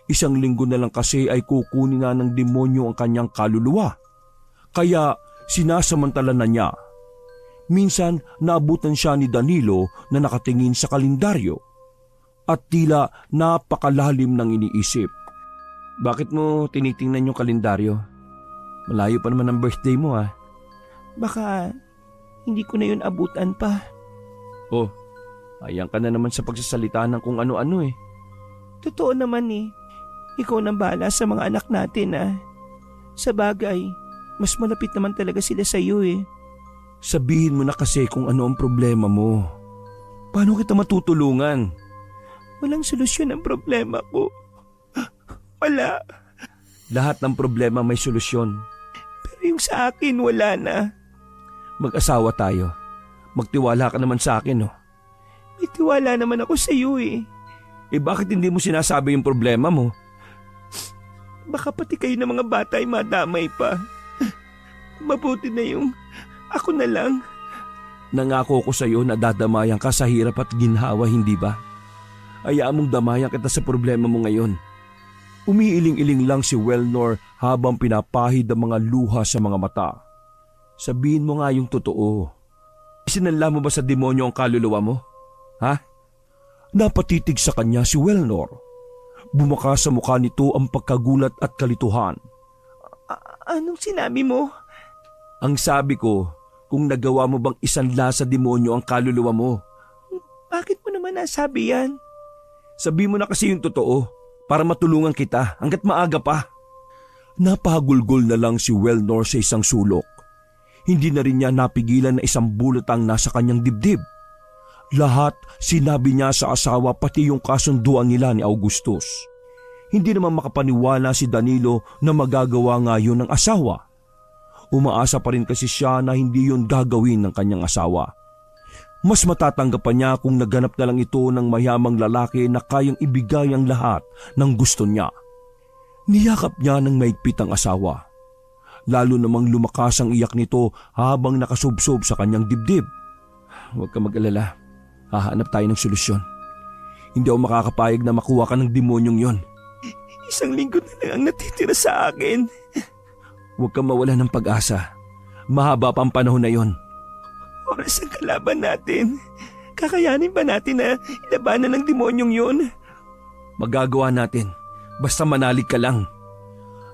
1 linggo na lang kasi ay kukunin na ng demonyo ang kanyang kaluluwa. Kaya sinasamantala na niya. Minsan naabutan siya ni Danilo na nakatingin sa kalendaryo at tila napakalalim ng iniisip. Bakit mo tinitingnan yung kalendaryo? Malayo pa naman ang birthday mo ah. Baka hindi ko na yun abutan pa. Oh, ayan ka na naman sa pagsasalita ng kung ano-ano eh. Totoo naman eh. Ikaw nang bahala sa mga anak natin ah. Sa bagay, mas malapit naman talaga sila sa iyo eh. Sabihin mo na kasi kung ano ang problema mo. Paano kita matutulungan? Walang solusyon ang problema ko. Wala. Lahat ng problema may solusyon. Pero yung sa akin wala na. Mag-asawa tayo. Magtiwala ka naman sa akin, no? May tiwala naman ako sa iyo eh. Eh bakit hindi mo sinasabi yung problema mo? Baka pati kayo ng mga bata ay madamay pa. Mabuti na yung ako na lang. Nangako ko sa iyo na dadamayan ka sa hirap at ginhawa, hindi ba? Hayaan mong damayan kita sa problema mo ngayon. Umiiling-iling lang si Wellnor habang pinapahid ang mga luha sa mga mata. Sabihin mo nga yung totoo. Isinanla mo ba sa demonyo ang kaluluwa mo? Ha? Napatitig sa kanya si Wellnor. Bumuka sa mukha nito ang pagkagulat at kalituhan. Anong sinabi mo? Ang sabi ko, kung nagawa mo bang isanla sa demonyo ang kaluluwa mo. Bakit mo naman nasabi yan? Sabi mo na kasi yung totoo para matulungan kita hanggat maaga pa. Napagulgol na lang si Wellnor sa isang sulok. Hindi na rin niya napigilan na isang bulot ang nasa kanyang dibdib. Lahat sinabi niya sa asawa pati yung kasunduan nila ni Augustus. Hindi naman makapaniwala si Danilo na magagawa nga yun ng asawa. Umaasa pa rin kasi siya na hindi yun gagawin ng kanyang asawa. Mas matatanggap pa niya kung naghanap na lang ito ng mayamang lalaki na kayang ibigay ang lahat ng gusto niya. Niyakap niya ng maigpit ang asawa. Lalo namang lumakas ang iyak nito habang nakasubsob sa kanyang dibdib. Huwag ka mag-alala. Hahanap tayo ng solusyon. Hindi ako makakapayag na makuha ka ng demonyong yon. 1 linggo na lang ang natitira sa akin. Huwag kang mawala ng pag-asa. Mahaba pa ang panahon na yon. Oras ang kalaban natin. Kakayanin ba natin na ilabanan ng demonyong yon? Magagawa natin. Basta manalig ka lang.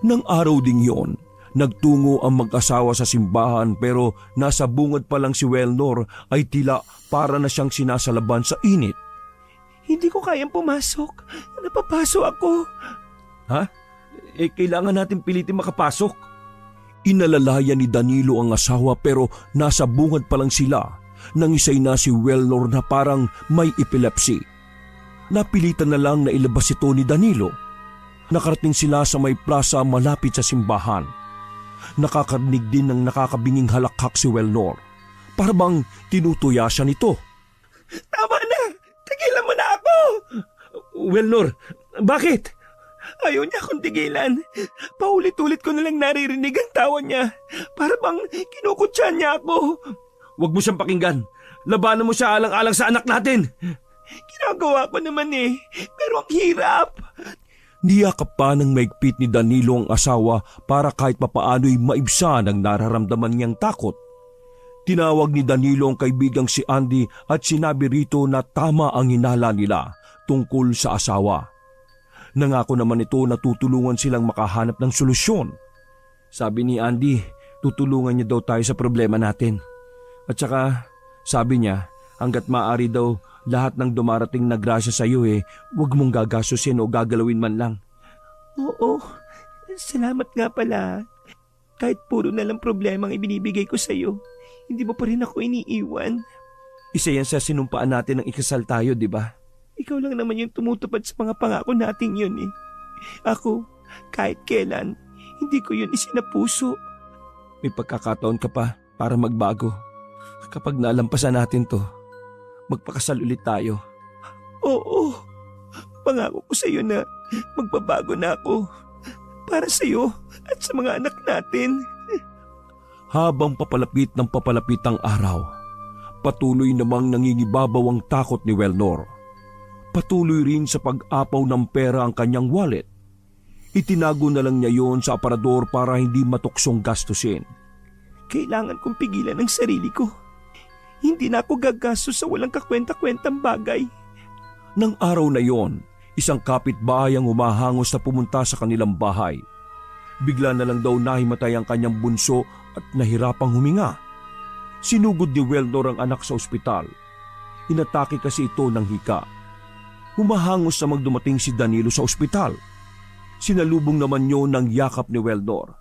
Nang araw ding yon, nagtungo ang mag-asawa sa simbahan pero nasa bungad pa lang si Wellnor ay tila para na siyang sinasalaban sa init. Hindi ko kayang pumasok. Napapaso ako. Ha? Eh kailangan natin pilitin makapasok. Inalalayan ni Danilo ang asawa pero nasa bungad pa lang sila nang isay na si Wellnor na parang may epilepsy. Napilitan na lang na ilabas ito ni Danilo. Nakarating sila sa may plaza malapit sa simbahan. Nakakarinig din ng nakakabinging halakhak si Wellnor. Para bang tinutuya siya nito. Tama na! Tigilan mo na ako! Wellnor, bakit? Ayaw niya akong tigilan. Paulit-ulit ko nalang naririnig ang tawa niya. Para bang kinukutsa niya ako. Huwag mo siyang pakinggan. Labanan mo siya alang-alang sa anak natin. Ginagawa ko naman eh. Pero ang hirap. Niyakap pa ng maigpit ni Danilo ang asawa para kahit papaano'y maibsan ang nararamdaman niyang takot. Tinawag ni Danilo ang kaibigang si Andy at sinabi rito na tama ang hinala nila tungkol sa asawa. Nangako naman ito na tutulungan silang makahanap ng solusyon. Sabi ni Andy, tutulungan niya daw tayo sa problema natin. At saka, sabi niya, hanggat maaari daw lahat ng dumarating na grasya sa iyo huwag mong gagasusin o gagalawin man lang. Oo, salamat nga pala. Kahit puro na lang problema ang ibinibigay ko sa'yo, hindi mo pa rin ako iniiwan. Isa yan sa sinumpaan natin ng ikasal tayo, di ba? Ikaw lang naman yung tumutupad sa mga pangako nating yun eh. Ako, kahit kailan, hindi ko yun isinapuso. May pagkakataon ka pa para magbago. Kapag nalampasan natin to, magpakasal ulit tayo. Oo, pangako ko sa'yo na magbabago na ako. Para sa'yo at sa mga anak natin. Habang papalapit ng papalapit ang araw, patuloy namang nangingibabaw ang takot ni Welnor. Patuloy rin sa pag-apaw ng pera ang kanyang wallet. Itinago na lang niya yon sa aparador para hindi matuksong gastusin. Kailangan kong pigilan ang sarili ko. Hindi na ako gagastos sa walang kakwenta-kwentang bagay. Nang araw na yon, isang kapitbahay ang humahangos na pumunta sa kanilang bahay. Bigla na lang daw nahimatay ang kanyang bunso at nahirapang huminga. Sinugod ni Welnor ang anak sa ospital. Inatake kasi ito ng hika. Humahangos na magdumating si Danilo sa ospital. Sinalubong naman niyo ng yakap ni Welnor.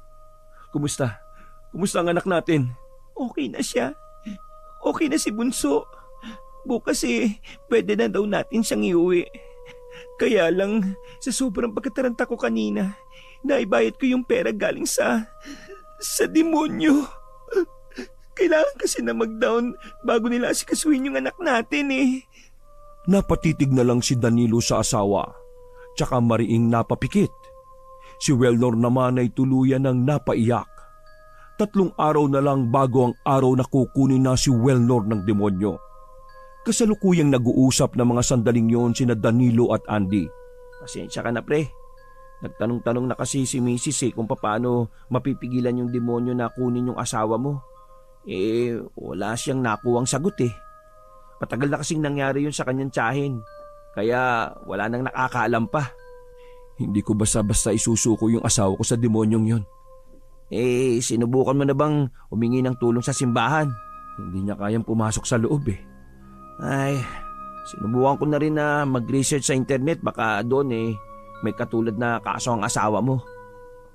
Kumusta? Kumusta ang anak natin? Okay na siya. Okay na si Bunso. Bukas pwede na daw natin siyang iuwi. Kaya lang, sa sobrang pagkataranta ko kanina, naibayad ko yung pera galing sa demonyo. Kailangan kasi na mag-down bago nila asikasuhin yung anak natin eh. Napatitig na lang si Danilo sa asawa, tsaka mariing napapikit. Si Welnor naman ay tuluyan ng napaiyak. 3 araw na lang bago ang araw na kukunin na si Welnor ng demonyo. Kasalukuyang nag-uusap ng mga sandaling yon sina Danilo at Andy. Pasensya ka na pre. Nagtanong-tanong na kasi si Mrs. Kung paano mapipigilan yung demonyo na kunin yung asawa mo. Wala siyang nakuwang sagot eh. Matagal na kasing nangyari yun sa kanyang tiyahin. Kaya wala nang nakakaalam pa. Hindi ko basta-basta isusuko yung asawa ko sa demonyong yon. Sinubukan mo na bang humingi ng tulong sa simbahan? Hindi niya kayang pumasok sa loob eh. Ay, sinubukan ko na rin na mag-research sa internet. Baka doon may katulad na kaso ang asawa mo.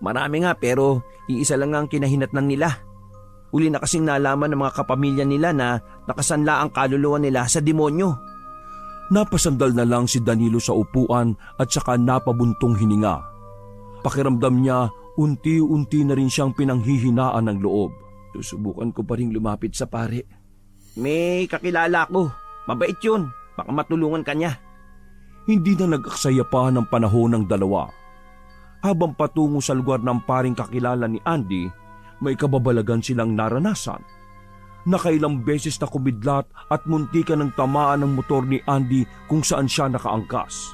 Marami nga pero iisa lang ang kinahinatnan nila. Uli na kasing nalaman ng mga kapamilya nila na nakasanla ang kaluluwa nila sa demonyo. Napasandal na lang si Danilo sa upuan at saka napabuntong hininga. Pakiramdam niya, unti-unti na rin siyang pinanghihinaan ng loob. Susubukan ko pa rin lumapit sa pare. May kakilala ko. Mabait yun. Baka matulungan ka niya. Hindi na nag-aksaya pa ng panahon ng dalawa. Habang patungo sa lugar ng paring kakilala ni Andy, may kababalagan silang naranasan. Nakailang beses na kumidlat at muntikan ng tamaan ng motor ni Andy kung saan siya nakaangkas.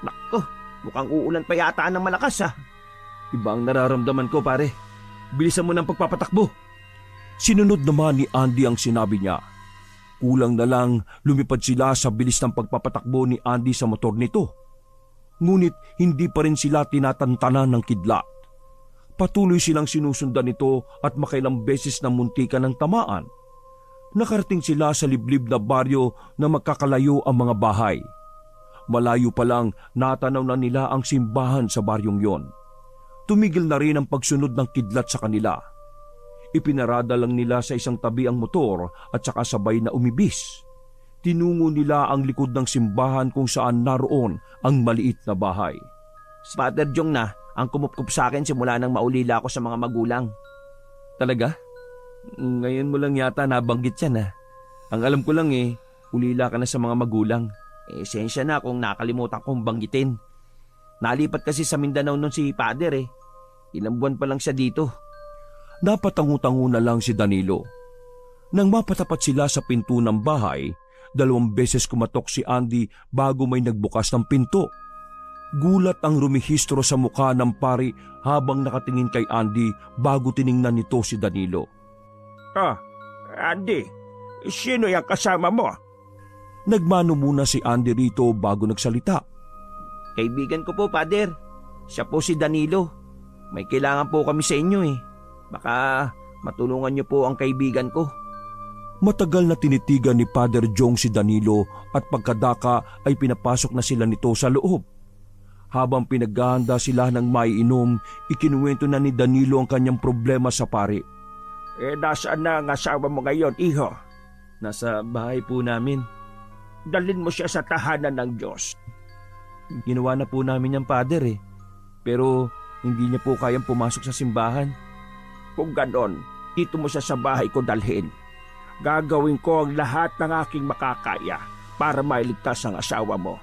Nako, mukhang uulan pa yata ng malakas ah. Iba ang nararamdaman ko pare. Bilisan mo ng pagpapatakbo. Sinunod naman ni Andy ang sinabi niya. Kulang na lang lumipad sila sa bilis ng pagpapatakbo ni Andy sa motor nito. Ngunit hindi pa rin sila tinatantanan ng kidlat. Patuloy silang sinusundan nito at makailang beses na muntikan ng tamaan. Nakarating sila sa liblib na baryo na magkakalayo ang mga bahay. Malayo pa lang natanaw na nila ang simbahan sa baryong yon. Tumigil na rin ang pagsunod ng kidlat sa kanila. Ipinarada lang nila sa isang tabi ang motor at saka sabay na umibis. Tinungo nila ang likod ng simbahan kung saan naroon ang maliit na bahay. Si Father Jong na ang kumupkup sa akin simula nang maulila ako sa mga magulang. Talaga? Ngayon mo lang yata nabanggit yan ah. Ang alam ko lang ulila ka na sa mga magulang. Esensya na kung nakalimutan kong banggitin. Nalipat kasi sa Mindanao nun si Father Ilang buwan pa lang siya dito. Napatangu-tangu na lang si Danilo. Nang mapatapat sila sa pinto ng bahay, 2 beses kumatok si Andy bago may nagbukas ng pinto. Gulat ang rumihistro sa mukha ng pari habang nakatingin kay Andy bago tiningnan nito si Danilo. Andy, sino yung kasama mo? Nagmano muna si Andy rito bago nagsalita. Kaibigan ko po, Father. Siya po si Danilo. May kailangan po kami sa inyo Baka matulungan niyo po ang kaibigan ko. Matagal na tinitigan ni Father Jong si Danilo at pagkadaka ay pinapasok na sila nito sa loob. Habang pinaghahanda sila ng maiinom, ikinuwento na ni Danilo ang kanyang problema sa pari. Nasaan na ang asawa mo ngayon, iho? Nasa bahay po namin. Dalhin mo siya sa tahanan ng Diyos. Ginawa na po namin yung Pader Pero hindi niya po kayang pumasok sa simbahan. Kung ganon, dito mo siya sa bahay ko dalhin. Gagawin ko ang lahat ng aking makakaya para mailigtas ang asawa mo.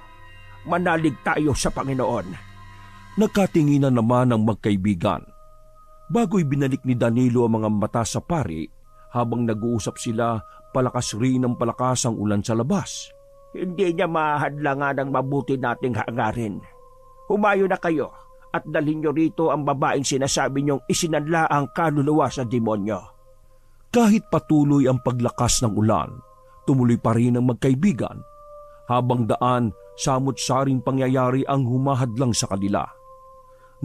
Manalig tayo sa Panginoon. Nagkatinginan naman ang magkaibigan. Bago'y binalik ni Danilo ang mga mata sa pari, habang nag-uusap sila, palakas rin ang palakas ang ulan sa labas. Hindi niya mahadlangan ang mabuti nating hangarin. Humayo na kayo at dalhin niyo rito ang babaeng sinasabi niyong isinanla ang kaluluwa sa demonyo. Kahit patuloy ang paglakas ng ulan, tumuloy pa rin ang magkaibigan. Habang daan, samot-saring pangyayari ang humahadlang sa kanila.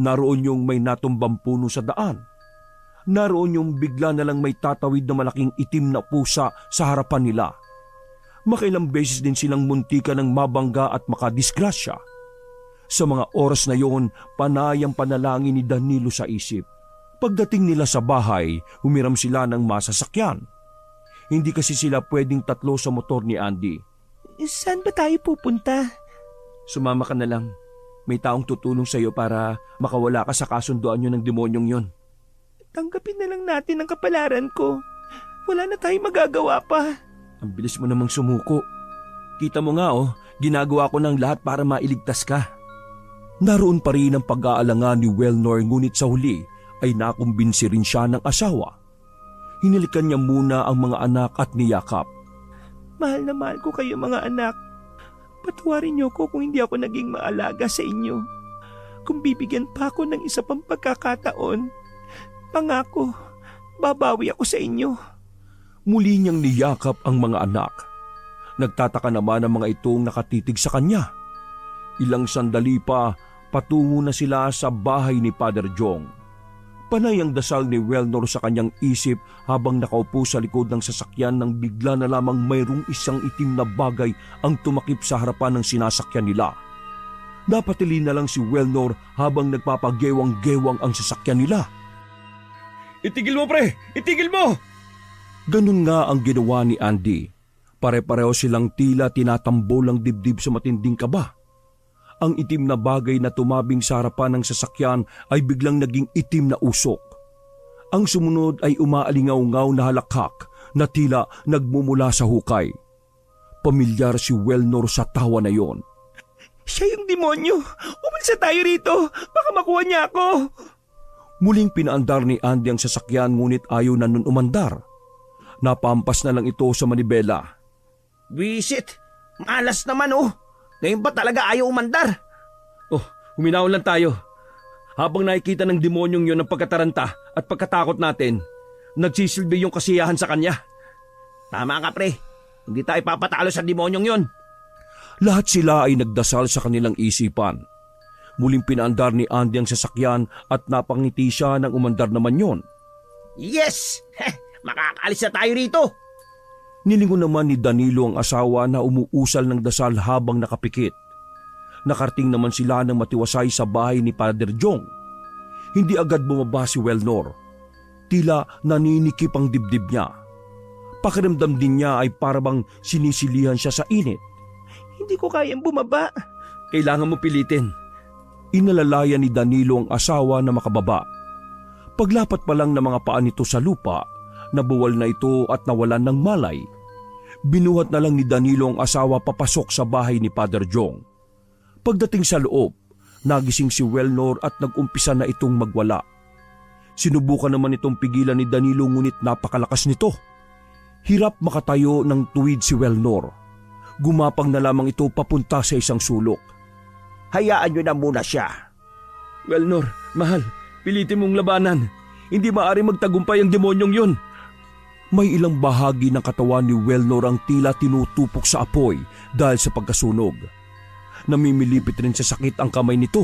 Naroon yung may natumbang puno sa daan. Naroon yung bigla na lang may tatawid na malaking itim na pusa sa harapan nila. Makailang beses din silang muntika ng mabangga at makadisgrasya. Sa mga oras na yon, panay ang panalangin ni Danilo sa isip. Pagdating nila sa bahay, humiram sila ng masasakyan. Hindi kasi sila pwedeng tatlo sa motor ni Andy. Saan ba tayo pupunta? Sumama ka na lang. May taong tutulong sa iyo para makawala ka sa kasunduan nyo ng demonyong yon. Tanggapin na lang natin ang kapalaran ko. Wala na tayong magagawa pa. Ang bilis mo namang sumuko. Kita mo nga ginagawa ko ng lahat para mailigtas ka. Naroon pa rin ang pag-aalangan ni Wellnor, ngunit sa huli ay nakumbinsi rin siya ng asawa. Hinalikan niya muna ang mga anak at niyakap. Mahal na mahal ko kayo mga anak. Patawarin niyo ko kung hindi ako naging maalaga sa inyo. Kung bibigyan pa ako ng isa pang pagkakataon, pangako, babawi ako sa inyo. Muli niyang niyakap ang mga anak. Nagtataka naman ang mga itong nakatitig sa kanya. Ilang sandali pa, patungo na sila sa bahay ni Father Jong. Panay ang dasal ni Wellnor sa kanyang isip habang nakaupo sa likod ng sasakyan nang bigla na lamang mayroong isang itim na bagay ang tumakip sa harapan ng sinasakyan nila. Napatili na lang si Wellnor habang nagpapagewang-gewang ang sasakyan nila. Itigil mo pre! Itigil mo! Ganun nga ang ginawa ni Andy. Pare-pareho silang tila tinatambol ang dibdib sa matinding kaba. Ang itim na bagay na tumabing sa harapan ng sasakyan ay biglang naging itim na usok. Ang sumunod ay umaalingaw-ngaw na halakhak na tila nagmumula sa hukay. Pamilyar si Wellnor sa tawa na yon. Siya yung demonyo! Umalsa tayo rito! Baka makuha niya ako! Muling pinaandar ni Andy ang sasakyan, ngunit ayaw na nun umandar. Napampas na lang ito sa manibela. Visit! Malas naman Ngayon ba talaga ayaw umandar? Huminaon lang tayo. Habang nakikita ng demonyong yon ang pagkataranta at pagkatakot natin, nagsisilbi yung kasiyahan sa kanya. Tama ka pre, hindi tayo papatalo sa demonyong yon. Lahat sila ay nagdasal sa kanilang isipan. Muling pinaandar ni Andy ang sasakyan at napangiti siya nang umandar naman yon. Yes! Makakaalis na tayo rito! Nilingon naman ni Danilo ang asawa na umuusal ng dasal habang nakapikit. Nakarating naman sila ng matiwasay sa bahay ni Father Jong. Hindi agad bumaba si Wellnor. Tila naninikip ang dibdib niya. Pakiramdam din niya ay parabang sinisilihan siya sa init. Hindi ko kayang bumaba. Kailangan mo pilitin. Inalalayan ni Danilo ang asawa na makababa. Paglapat pa lang ng mga paa nito sa lupa, nabuwal na ito at nawalan ng malay. Binuhat na lang ni Danilo ang asawa papasok sa bahay ni Father Jong. Pagdating sa loob, nagising si Wellnor at nag-umpisa na itong magwala. Sinubukan naman itong pigilan ni Danilo, ngunit napakalakas nito. Hirap makatayo ng tuwid si Wellnor. Gumapang na lamang ito papunta sa isang sulok. Hayaan nyo na muna siya. Wellnor, mahal, pilitin mong labanan. Hindi maaari magtagumpay ang demonyong yon. May ilang bahagi ng katawan ni Wellnor ang tila tinutupok sa apoy dahil sa pagkasunog. Namimilipit rin sa sakit ang kamay nito.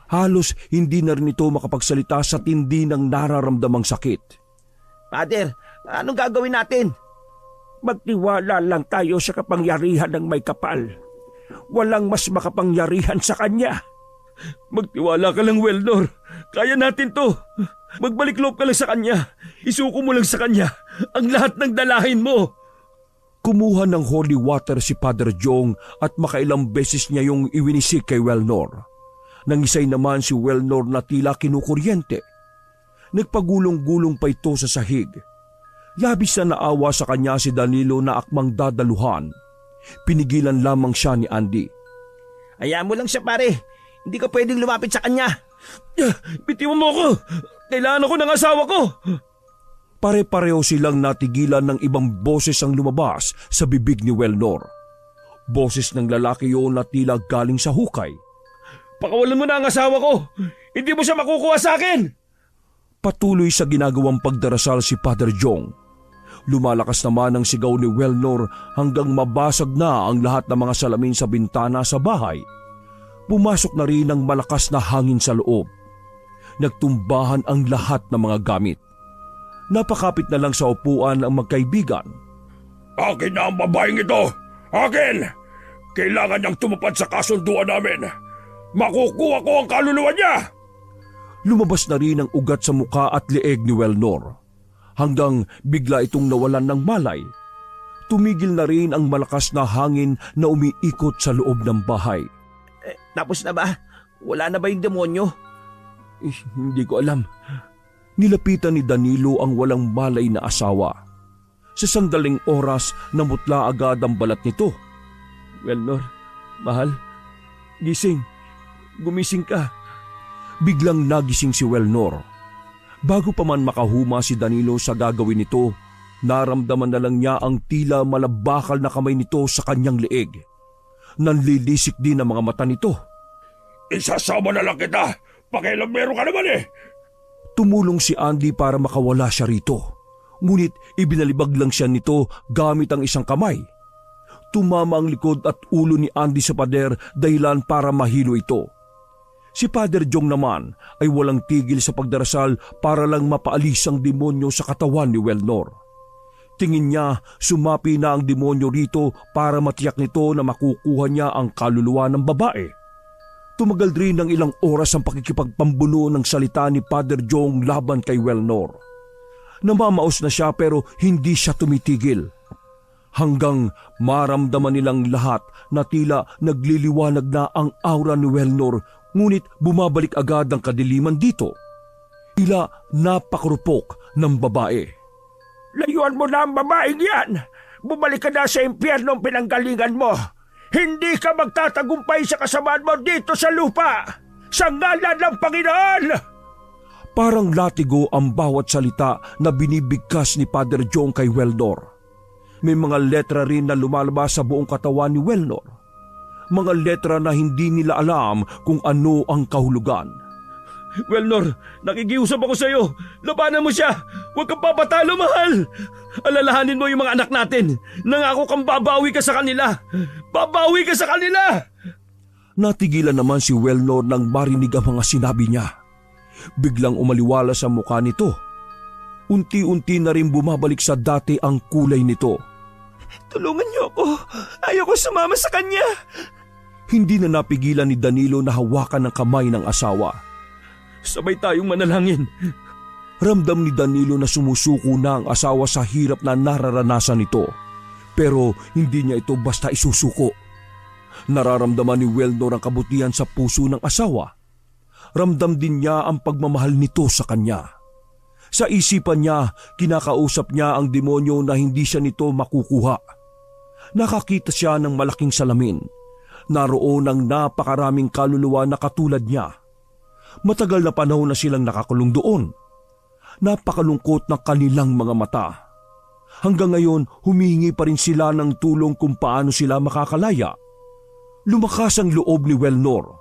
Halos hindi na rin ito makapagsalita sa tindi ng nararamdamang sakit. Father, anong gagawin natin? Magtiwala lang tayo sa kapangyarihan ng may kapal. Walang mas makapangyarihan sa kanya. Magtiwala ka lang, Welnor. Kaya natin to. Magbalik loob ka lang sa kanya. Isuko mo lang sa kanya ang lahat ng dalahin mo. Kumuha ng holy water si Father Jong at makailang beses niya yung iwinisik kay Welnor. Nangisay naman si Welnor na tila kinukuryente. Nagpagulong-gulong pa ito sa sahig. Labis na naawa sa kanya si Danilo na akmang dadaluhan. Pinigilan lamang siya ni Andy. Hayaan mo lang siya, pare. Hindi ka pwedeng lumapit sa kanya. Bitiwan mo ako! Kailangan ako ng asawa ko! Pare-pareho silang natigilan ng ibang boses ang lumabas sa bibig ni Welnor. Boses ng lalaki yun na tila galing sa hukay. Pakawalan mo na ang asawa ko! Hindi mo siya makukuha sa akin! Patuloy sa ginagawang pagdarasal si Father Jong. Lumalakas naman ang sigaw ni Welnor hanggang mabasag na ang lahat ng mga salamin sa bintana sa bahay. Pumasok na rin ang malakas na hangin sa loob. Nagtumbahan ang lahat ng mga gamit. Napakapit na lang sa upuan ang magkaibigan. Akin na ang babaeng ito! Akin! Kailangan niyang tumupad sa kasunduan namin. Makukuha ko ang kaluluwa niya! Lumabas na rin ang ugat sa muka at leeg ni Welnor. Hanggang bigla itong nawalan ng malay. Tumigil na rin ang malakas na hangin na umiikot sa loob ng bahay. Tapos na ba? Wala na ba yung demonyo? Hindi ko alam. Nilapitan ni Danilo ang walang malay na asawa. Sa sandaling oras, namutla agad ang balat nito. Welnor, mahal, gising. Gumising ka. Biglang nagising si Welnor. Bago pa man makahuma si Danilo sa gagawin nito, naramdaman na lang niya ang tila malabakal na kamay nito sa kanyang leeg. Nanlilisik din ang mga mata nito. Isasama na lang kita. Pakialamero ka naman eh. Tumulong si Andy para makawala siya rito. Ngunit ibinalibag lang siya nito gamit ang isang kamay. Tumama ang likod at ulo ni Andy sa pader dahilan para mahilo ito. Si Father Jong naman ay walang tigil sa pagdarasal para lang mapaalis ang demonyo sa katawan ni Welnor. Tingin niya sumapi na ang demonyo rito para matiyak nito na makukuha niya ang kaluluwa ng babae. Tumagal rin ng ilang oras ang pakikipagpambuno ng salita ni Father Jong laban kay Welnor. Namamaos na siya pero hindi siya tumitigil. Hanggang maramdaman nilang lahat na tila nagliliwanag na ang aura ni Welnor, ngunit bumabalik agad ang kadiliman dito. Tila napakurupok ng babae. Layuan mo na ang babaeng yan! Bumalik ka na sa impyerno ang pinanggalingan mo! Hindi ka magtatagumpay sa kasamaan mo dito sa lupa! Sa ngalan ng Panginoon! Parang latigo ang bawat salita na binibigkas ni Father Jong kay Welnor. May mga letra rin na lumalabas sa buong katawan ni Welnor. Mga letra na hindi nila alam kung ano ang kahulugan. Welnor, nakikiusap ako sa iyo. Labanan mo siya. Huwag kang papatalo, mahal. Alalahanin mo yung mga anak natin. Nangako kang babawi ka sa kanila. Babawi ka sa kanila! Natigilan naman si Welnor nang marinig ang mga sinabi niya. Biglang umaliwala sa mukha nito. Unti-unti na rin bumabalik sa dati ang kulay nito. Tulungan niyo ako. Ayoko sumama sa kanya. Hindi na napigilan ni Danilo na hawakan ng kamay ng asawa. Sabay tayong manalangin. Ramdam ni Danilo na sumusuko na ang asawa sa hirap na nararanasan nito. Pero hindi niya ito basta isusuko. Nararamdaman ni Welnor ang kabutihan sa puso ng asawa. Ramdam din niya ang pagmamahal nito sa kanya. Sa isipan niya, kinakausap niya ang demonyo na hindi siya nito makukuha. Nakakita siya ng malaking salamin. Naroon ang napakaraming kaluluwa na katulad niya. Matagal na panahon na silang nakakulong doon. Napakalungkot na kanilang mga mata. Hanggang ngayon, humihingi pa rin sila ng tulong kung paano sila makakalaya. Lumakas ang loob ni Welnor.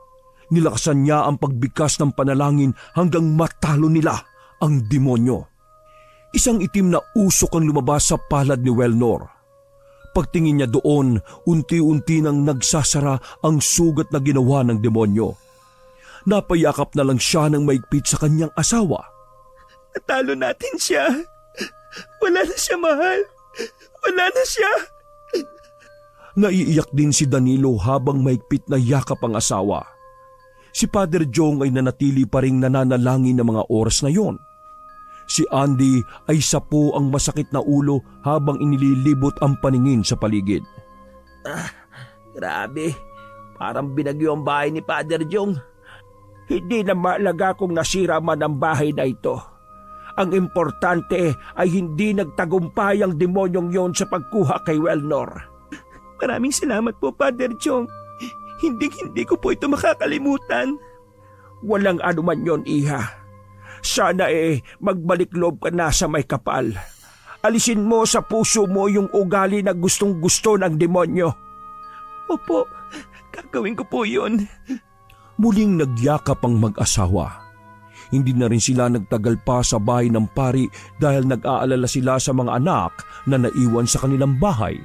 Nilakasan niya ang pagbigkas ng panalangin hanggang matalo nila ang demonyo. Isang itim na usok ang lumabas sa palad ni Welnor. Pagtingin niya doon, unti-unti nang nagsasara ang sugat na ginawa ng demonyo. Napayakap na lang siya ng maigpit sa kanyang asawa. Natalo natin siya. Wala na siya, mahal. Wala na siya. Naiiyak din si Danilo habang maigpit na yakap ang asawa. Si Father Jong ay nanatili pa ring nananalangin ng mga oras na yon. Si Andy ay sapo ang masakit na ulo habang inililibot ang paningin sa paligid. Grabe, parang binagyo ang bahay ni Father Jong. Hindi na mahalaga kung nasira man ang bahay na ito. Ang importante ay hindi nagtagumpay ang demonyong yon sa pagkuha kay Welnor. Maraming salamat po, Father Jong. Hindi ko po ito makakalimutan. Walang anuman yon, Iha. Sana magbalik loob ka na sa may kapal. Alisin mo sa puso mo yung ugali na gustong-gusto ng demonyo. Opo, gagawin ko po yun. Muling nagyakap ang mag-asawa. Hindi na rin sila nagtagal pa sa bahay ng pari dahil nag-aalala sila sa mga anak na naiwan sa kanilang bahay.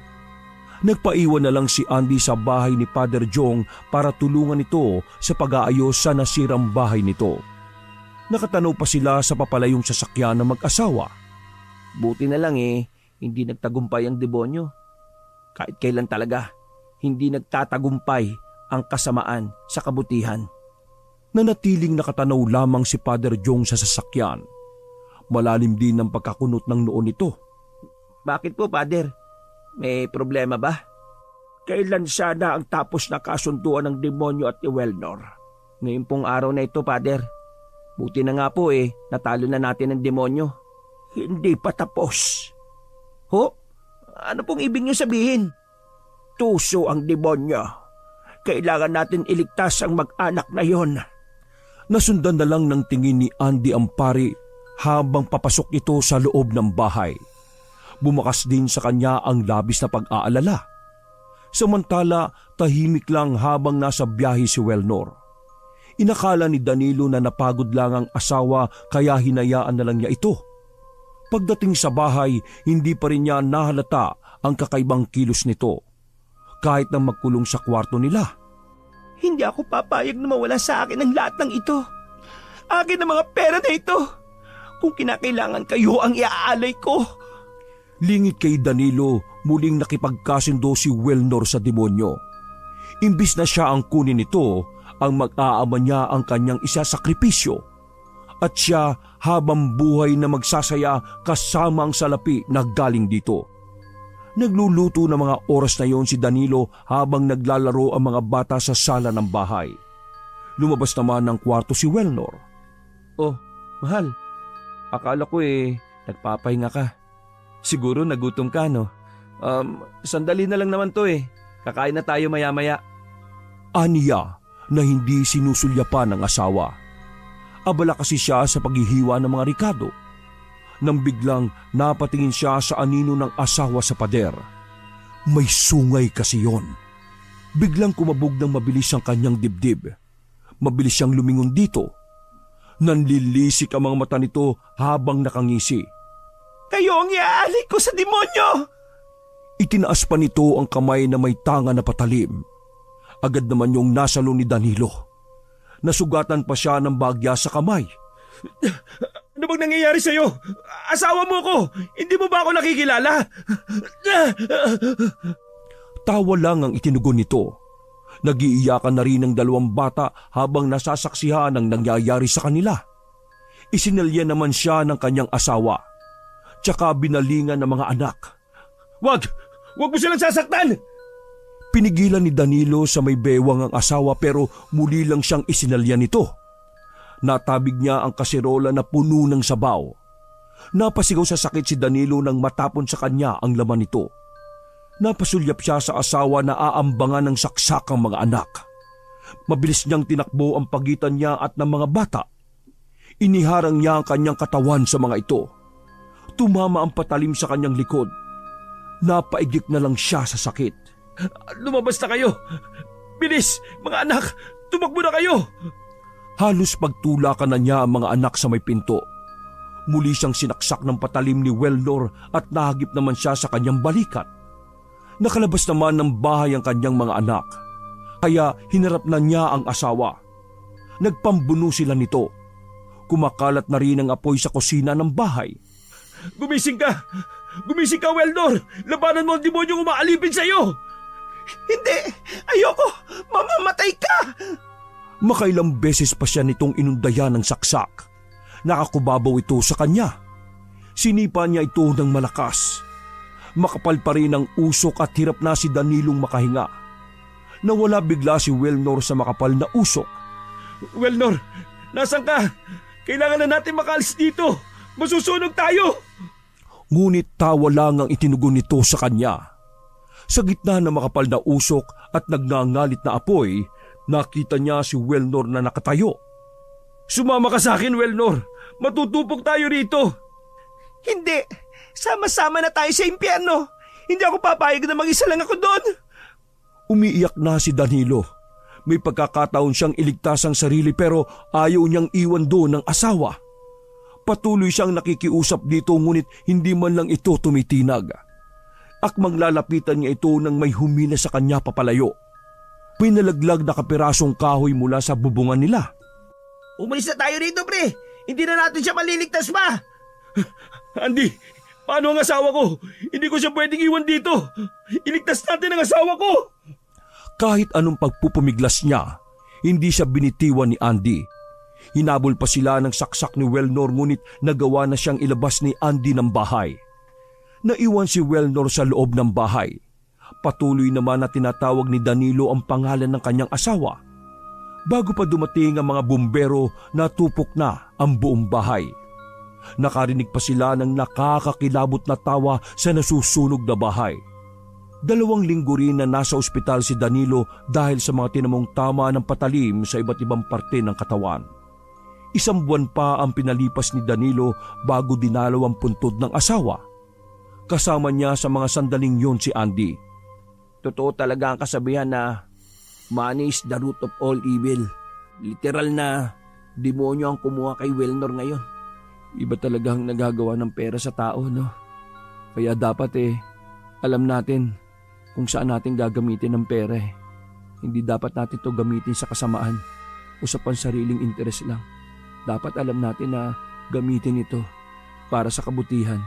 Nagpaiwan na lang si Andy sa bahay ni Father Jong para tulungan ito sa pag-aayos sa nasirang bahay nito. Nakatanaw pa sila sa papalayong sasakyan ng mag-asawa. Buti na lang hindi nagtagumpay ang demonyo. Kahit kailan talaga, hindi nagtatagumpay ang kasamaan sa kabutihan. Nanatiling nakatanaw lamang si Father Jong sa sasakyan. Malalim din ang pagkakunot ng noon nito. Bakit po, Father? May problema ba? Kailan sana ang tapos na kasunduan ng demonyo at ni Welnor? Ngayon pong araw na ito, Father. Buti na nga po natalo na natin ang demonyo. Hindi pa tapos. Ho? Ano pong ibig niyo sabihin? Tuso ang demonyo. Kailangan natin iligtas ang mag-anak na yon. Nasundan na lang ng tingin ni Andy ang pari habang papasok ito sa loob ng bahay. Bumakas din sa kanya ang labis na pag-aalala. Samantala, tahimik lang habang nasa biyahe si Welnor. Inakala ni Danilo na napagod lang ang asawa kaya hinayaan na lang niya ito. Pagdating sa bahay, hindi pa rin niya nahalata ang kakaibang kilos nito. Kahit na magkulong sa kwarto nila. Hindi ako papayag na mawala sa akin ang lahat ng ito. Akin ang mga pera na ito. Kung kinakailangan kayo ang iaalay ko. Lingit kay Danilo, muling nakipagkasundo si Welnor sa demonyo. Imbis na siya ang kunin nito, ang mag-aama niya ang kanyang isasakripisyo. At siya habang buhay na magsasaya kasama ang salapi na galing dito. Nagluluto ng mga oras na yon si Danilo habang naglalaro ang mga bata sa sala ng bahay. Lumabas naman ng kwarto si Welnor. Oh, mahal. Akala ko nagpapahinga ka. Siguro nagutom ka, no? Sandali na lang naman to Kakain na tayo maya-maya. Aniya na hindi sinusulyapan ng asawa. Abala kasi siya sa paghihiwa ng mga rikado. Nang biglang napatingin siya sa anino ng asawa sa pader. May sungay kasi yon. Biglang kumabog ng mabilis ang kanyang dibdib. Mabilis siyang lumingon dito. Nanlilisik ang mga mata nito habang nakangisi. Kayo ang iaalay ko sa demonyo! Itinaas pa nito ang kamay na may tanga na patalim. Agad naman yung nasalo ni Danilo. Nasugatan pa siya ng bagya sa kamay. Ano bang nangyayari sa'yo? Asawa mo ko! Hindi mo ba ako nakikilala? Tawa lang ang itinugon nito. Nag-iiyakan na rin ang dalawang bata habang nasasaksihan ang nangyayari sa kanila. Isinalya naman siya ng kanyang asawa. Tsaka binalingan ng mga anak. Wag mo silang sasaktan! Pinigilan ni Danilo sa may bewang ang asawa pero muli lang siyang isinalya nito. Natabig niya ang kaserola na puno ng sabaw. Napasigaw sa sakit si Danilo nang matapon sa kanya ang laman nito. Napasulyap siya sa asawa na aambangan ng saksak ang mga anak. Mabilis niyang tinakbo ang pagitan niya at ng mga bata. Iniharang niya ang kanyang katawan sa mga ito. Tumama ang patalim sa kanyang likod. Napaigik na lang siya sa sakit. Lumabas na kayo! Bilis! Mga anak! Tumakbo na kayo! Halos pagtulakan na niya ang mga anak sa may pinto. Muli siyang sinaksak ng patalim ni Welnor at nahagip naman siya sa kanyang balikat. Nakalabas naman ng bahay ang kanyang mga anak. Kaya hinarap na niya ang asawa. Nagpambuno sila nito. Kumakalat na rin ang apoy sa kusina ng bahay. Gumising ka! Gumising ka, Welnor! Labanan mo ang demonyong umaalipin sa'yo! Hindi! Ayoko! Mamamatay ka! Makailang beses pa siya nitong inundayan ng saksak. Nakakubabaw ito sa kanya. Sinipa niya ito ng malakas. Makapal pa rin ang usok at hirap na si Danilong makahinga. Nawala bigla si Welnor sa makapal na usok. Welnor, nasan ka? Kailangan na natin makaalis dito. Masusunog tayo! Ngunit tawa lang ang itinugon nito sa kanya. Sa gitna ng makapal na usok at nagngangalit na apoy, nakita niya si Welnor na nakatayo. Sumama ka sa akin, Welnor. Matutupok tayo rito. Hindi. Sama-sama na tayo sa impyerno. Hindi ako papayag na mag-isa lang ako doon. Umiiyak na si Danilo. May pagkakataon siyang iligtas ang sarili pero ayaw niyang iwan doon ng asawa. Patuloy siyang nakikiusap dito ngunit hindi man lang ito tumitinag. Akmang lalapitan niya ito nang may humina sa kanya papalayo. Pinalaglag na kapirasong kahoy mula sa bubungan nila. Umalis na tayo rito, pre. Hindi na natin siya maliligtas pa. Andy, paano ang asawa ko? Hindi ko siya pwedeng iwan dito. Iligtas natin ang asawa ko. Kahit anong pagpupumiglas niya, hindi siya binitiwan ni Andy. Hinabol pa sila ng saksak ni Welnor ngunit nagawa na siyang ilabas ni Andy ng bahay. Naiwan si Welnor sa loob ng bahay. Patuloy naman na tinatawag ni Danilo ang pangalan ng kanyang asawa. Bago pa dumating ang mga bumbero, natupok na ang buong bahay. Nakarinig pa sila ng nakakakilabot na tawa sa nasusunog na bahay. 2 linggo rin na nasa ospital si Danilo dahil sa mga tinamong tama ng patalim sa iba't ibang parte ng katawan. 1 buwan pa ang pinalipas ni Danilo bago dinalaw ang puntod ng asawa. Kasama niya sa mga sandaling yon si Andy. Totoo talaga ang kasabihan na money is the root of all evil. Literal na demonyo ang kumuha kay Welnor ngayon. Iba talagang nagagawa ng pera sa tao, no? Kaya dapat alam natin kung saan natin gagamitin ang pera. Hindi dapat natin to gamitin sa kasamaan o sa pansariling interes lang. Dapat alam natin na gamitin ito para sa kabutihan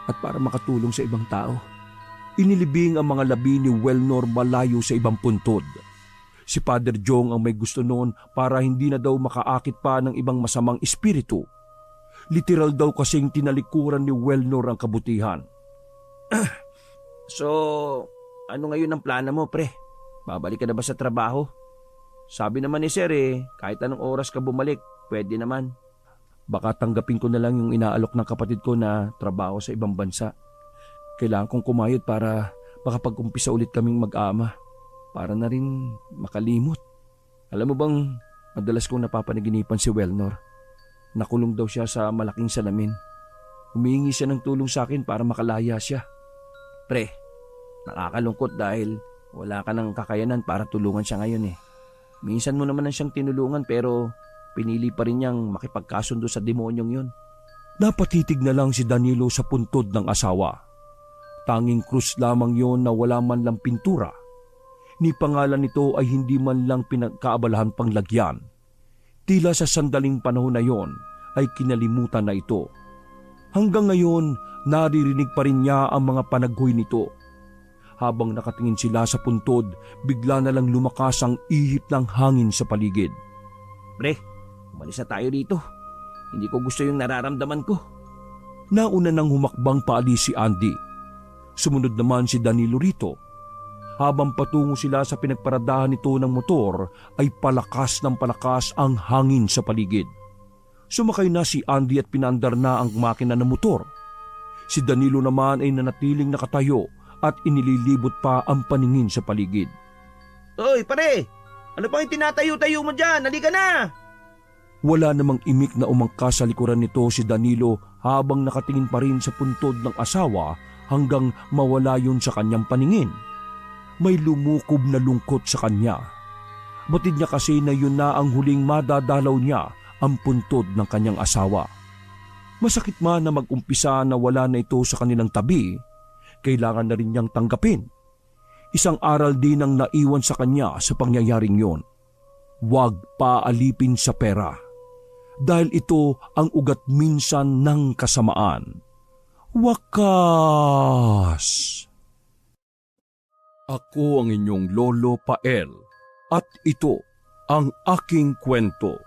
at para makatulong sa ibang tao. Inilibing ang mga labi ni Welnor malayo sa ibang puntod. Si Father Jong ang may gusto noon para hindi na daw makaakit pa ng ibang masamang espiritu. Literal daw kasing tinalikuran ni Welnor ang kabutihan. So, ano ngayon ang plano mo, pre? Babalik ka na ba sa trabaho? Sabi naman ni Sir kahit anong oras ka bumalik, pwede naman. Baka tanggapin ko na lang yung inaalok ng kapatid ko na trabaho sa ibang bansa. Kailangan kong kumayod para makapag-umpisa ulit kaming mag-ama. Para na rin makalimot. Alam mo bang madalas kong napapanaginipan si Welnor? Nakulong daw siya sa malaking salamin. Humihingi siya ng tulong sa akin para makalaya siya. Pre, nakakalungkot dahil wala ka ng kakayanan para tulungan siya ngayon Minsan mo naman na siyang tinulungan pero pinili pa rin niyang makipagkasundo sa demonyong yun. Napatitig na lang si Danilo sa puntod ng asawa. Tanging krus lamang yon na wala man lang pintura. Ni pangalan nito ay hindi man lang pinagkaabalahan pang lagyan. Tila sa sandaling panahon na yon ay kinalimutan na ito. Hanggang ngayon, naririnig pa rin niya ang mga panaghoy nito. Habang nakatingin sila sa puntod, bigla na lang lumakas ang ihip ng hangin sa paligid. Pre, umalis na tayo dito. Hindi ko gusto yung nararamdaman ko. Nauna nang humakbang paalis si Andy. Sumunod naman si Danilo rito. Habang patungo sila sa pinagparadahan nito ng motor, ay palakas ng palakas ang hangin sa paligid. Sumakay na si Andy at pinandar na ang makina ng motor. Si Danilo naman ay nanatiling nakatayo at inililibot pa ang paningin sa paligid. Oy, pare! Ano pang tinatayo-tayo mo dyan? Halika na! Wala namang imik na umangkas sa likuran nito si Danilo habang nakatingin pa rin sa puntod ng asawa hanggang mawala yun sa kanyang paningin. May lumukob na lungkot sa kanya. Batid niya kasi na yun na ang huling madadalaw niya ang puntod ng kanyang asawa. Masakit man na mag-umpisa na wala na ito sa kanilang tabi, kailangan na rin niyang tanggapin. Isang aral din ang naiwan sa kanya sa pangyayaring yon. Huwag paalipin sa pera. Dahil ito ang ugat minsan ng kasamaan. Wakas! Ako ang inyong Lolo Pael at ito Ang aking kwento.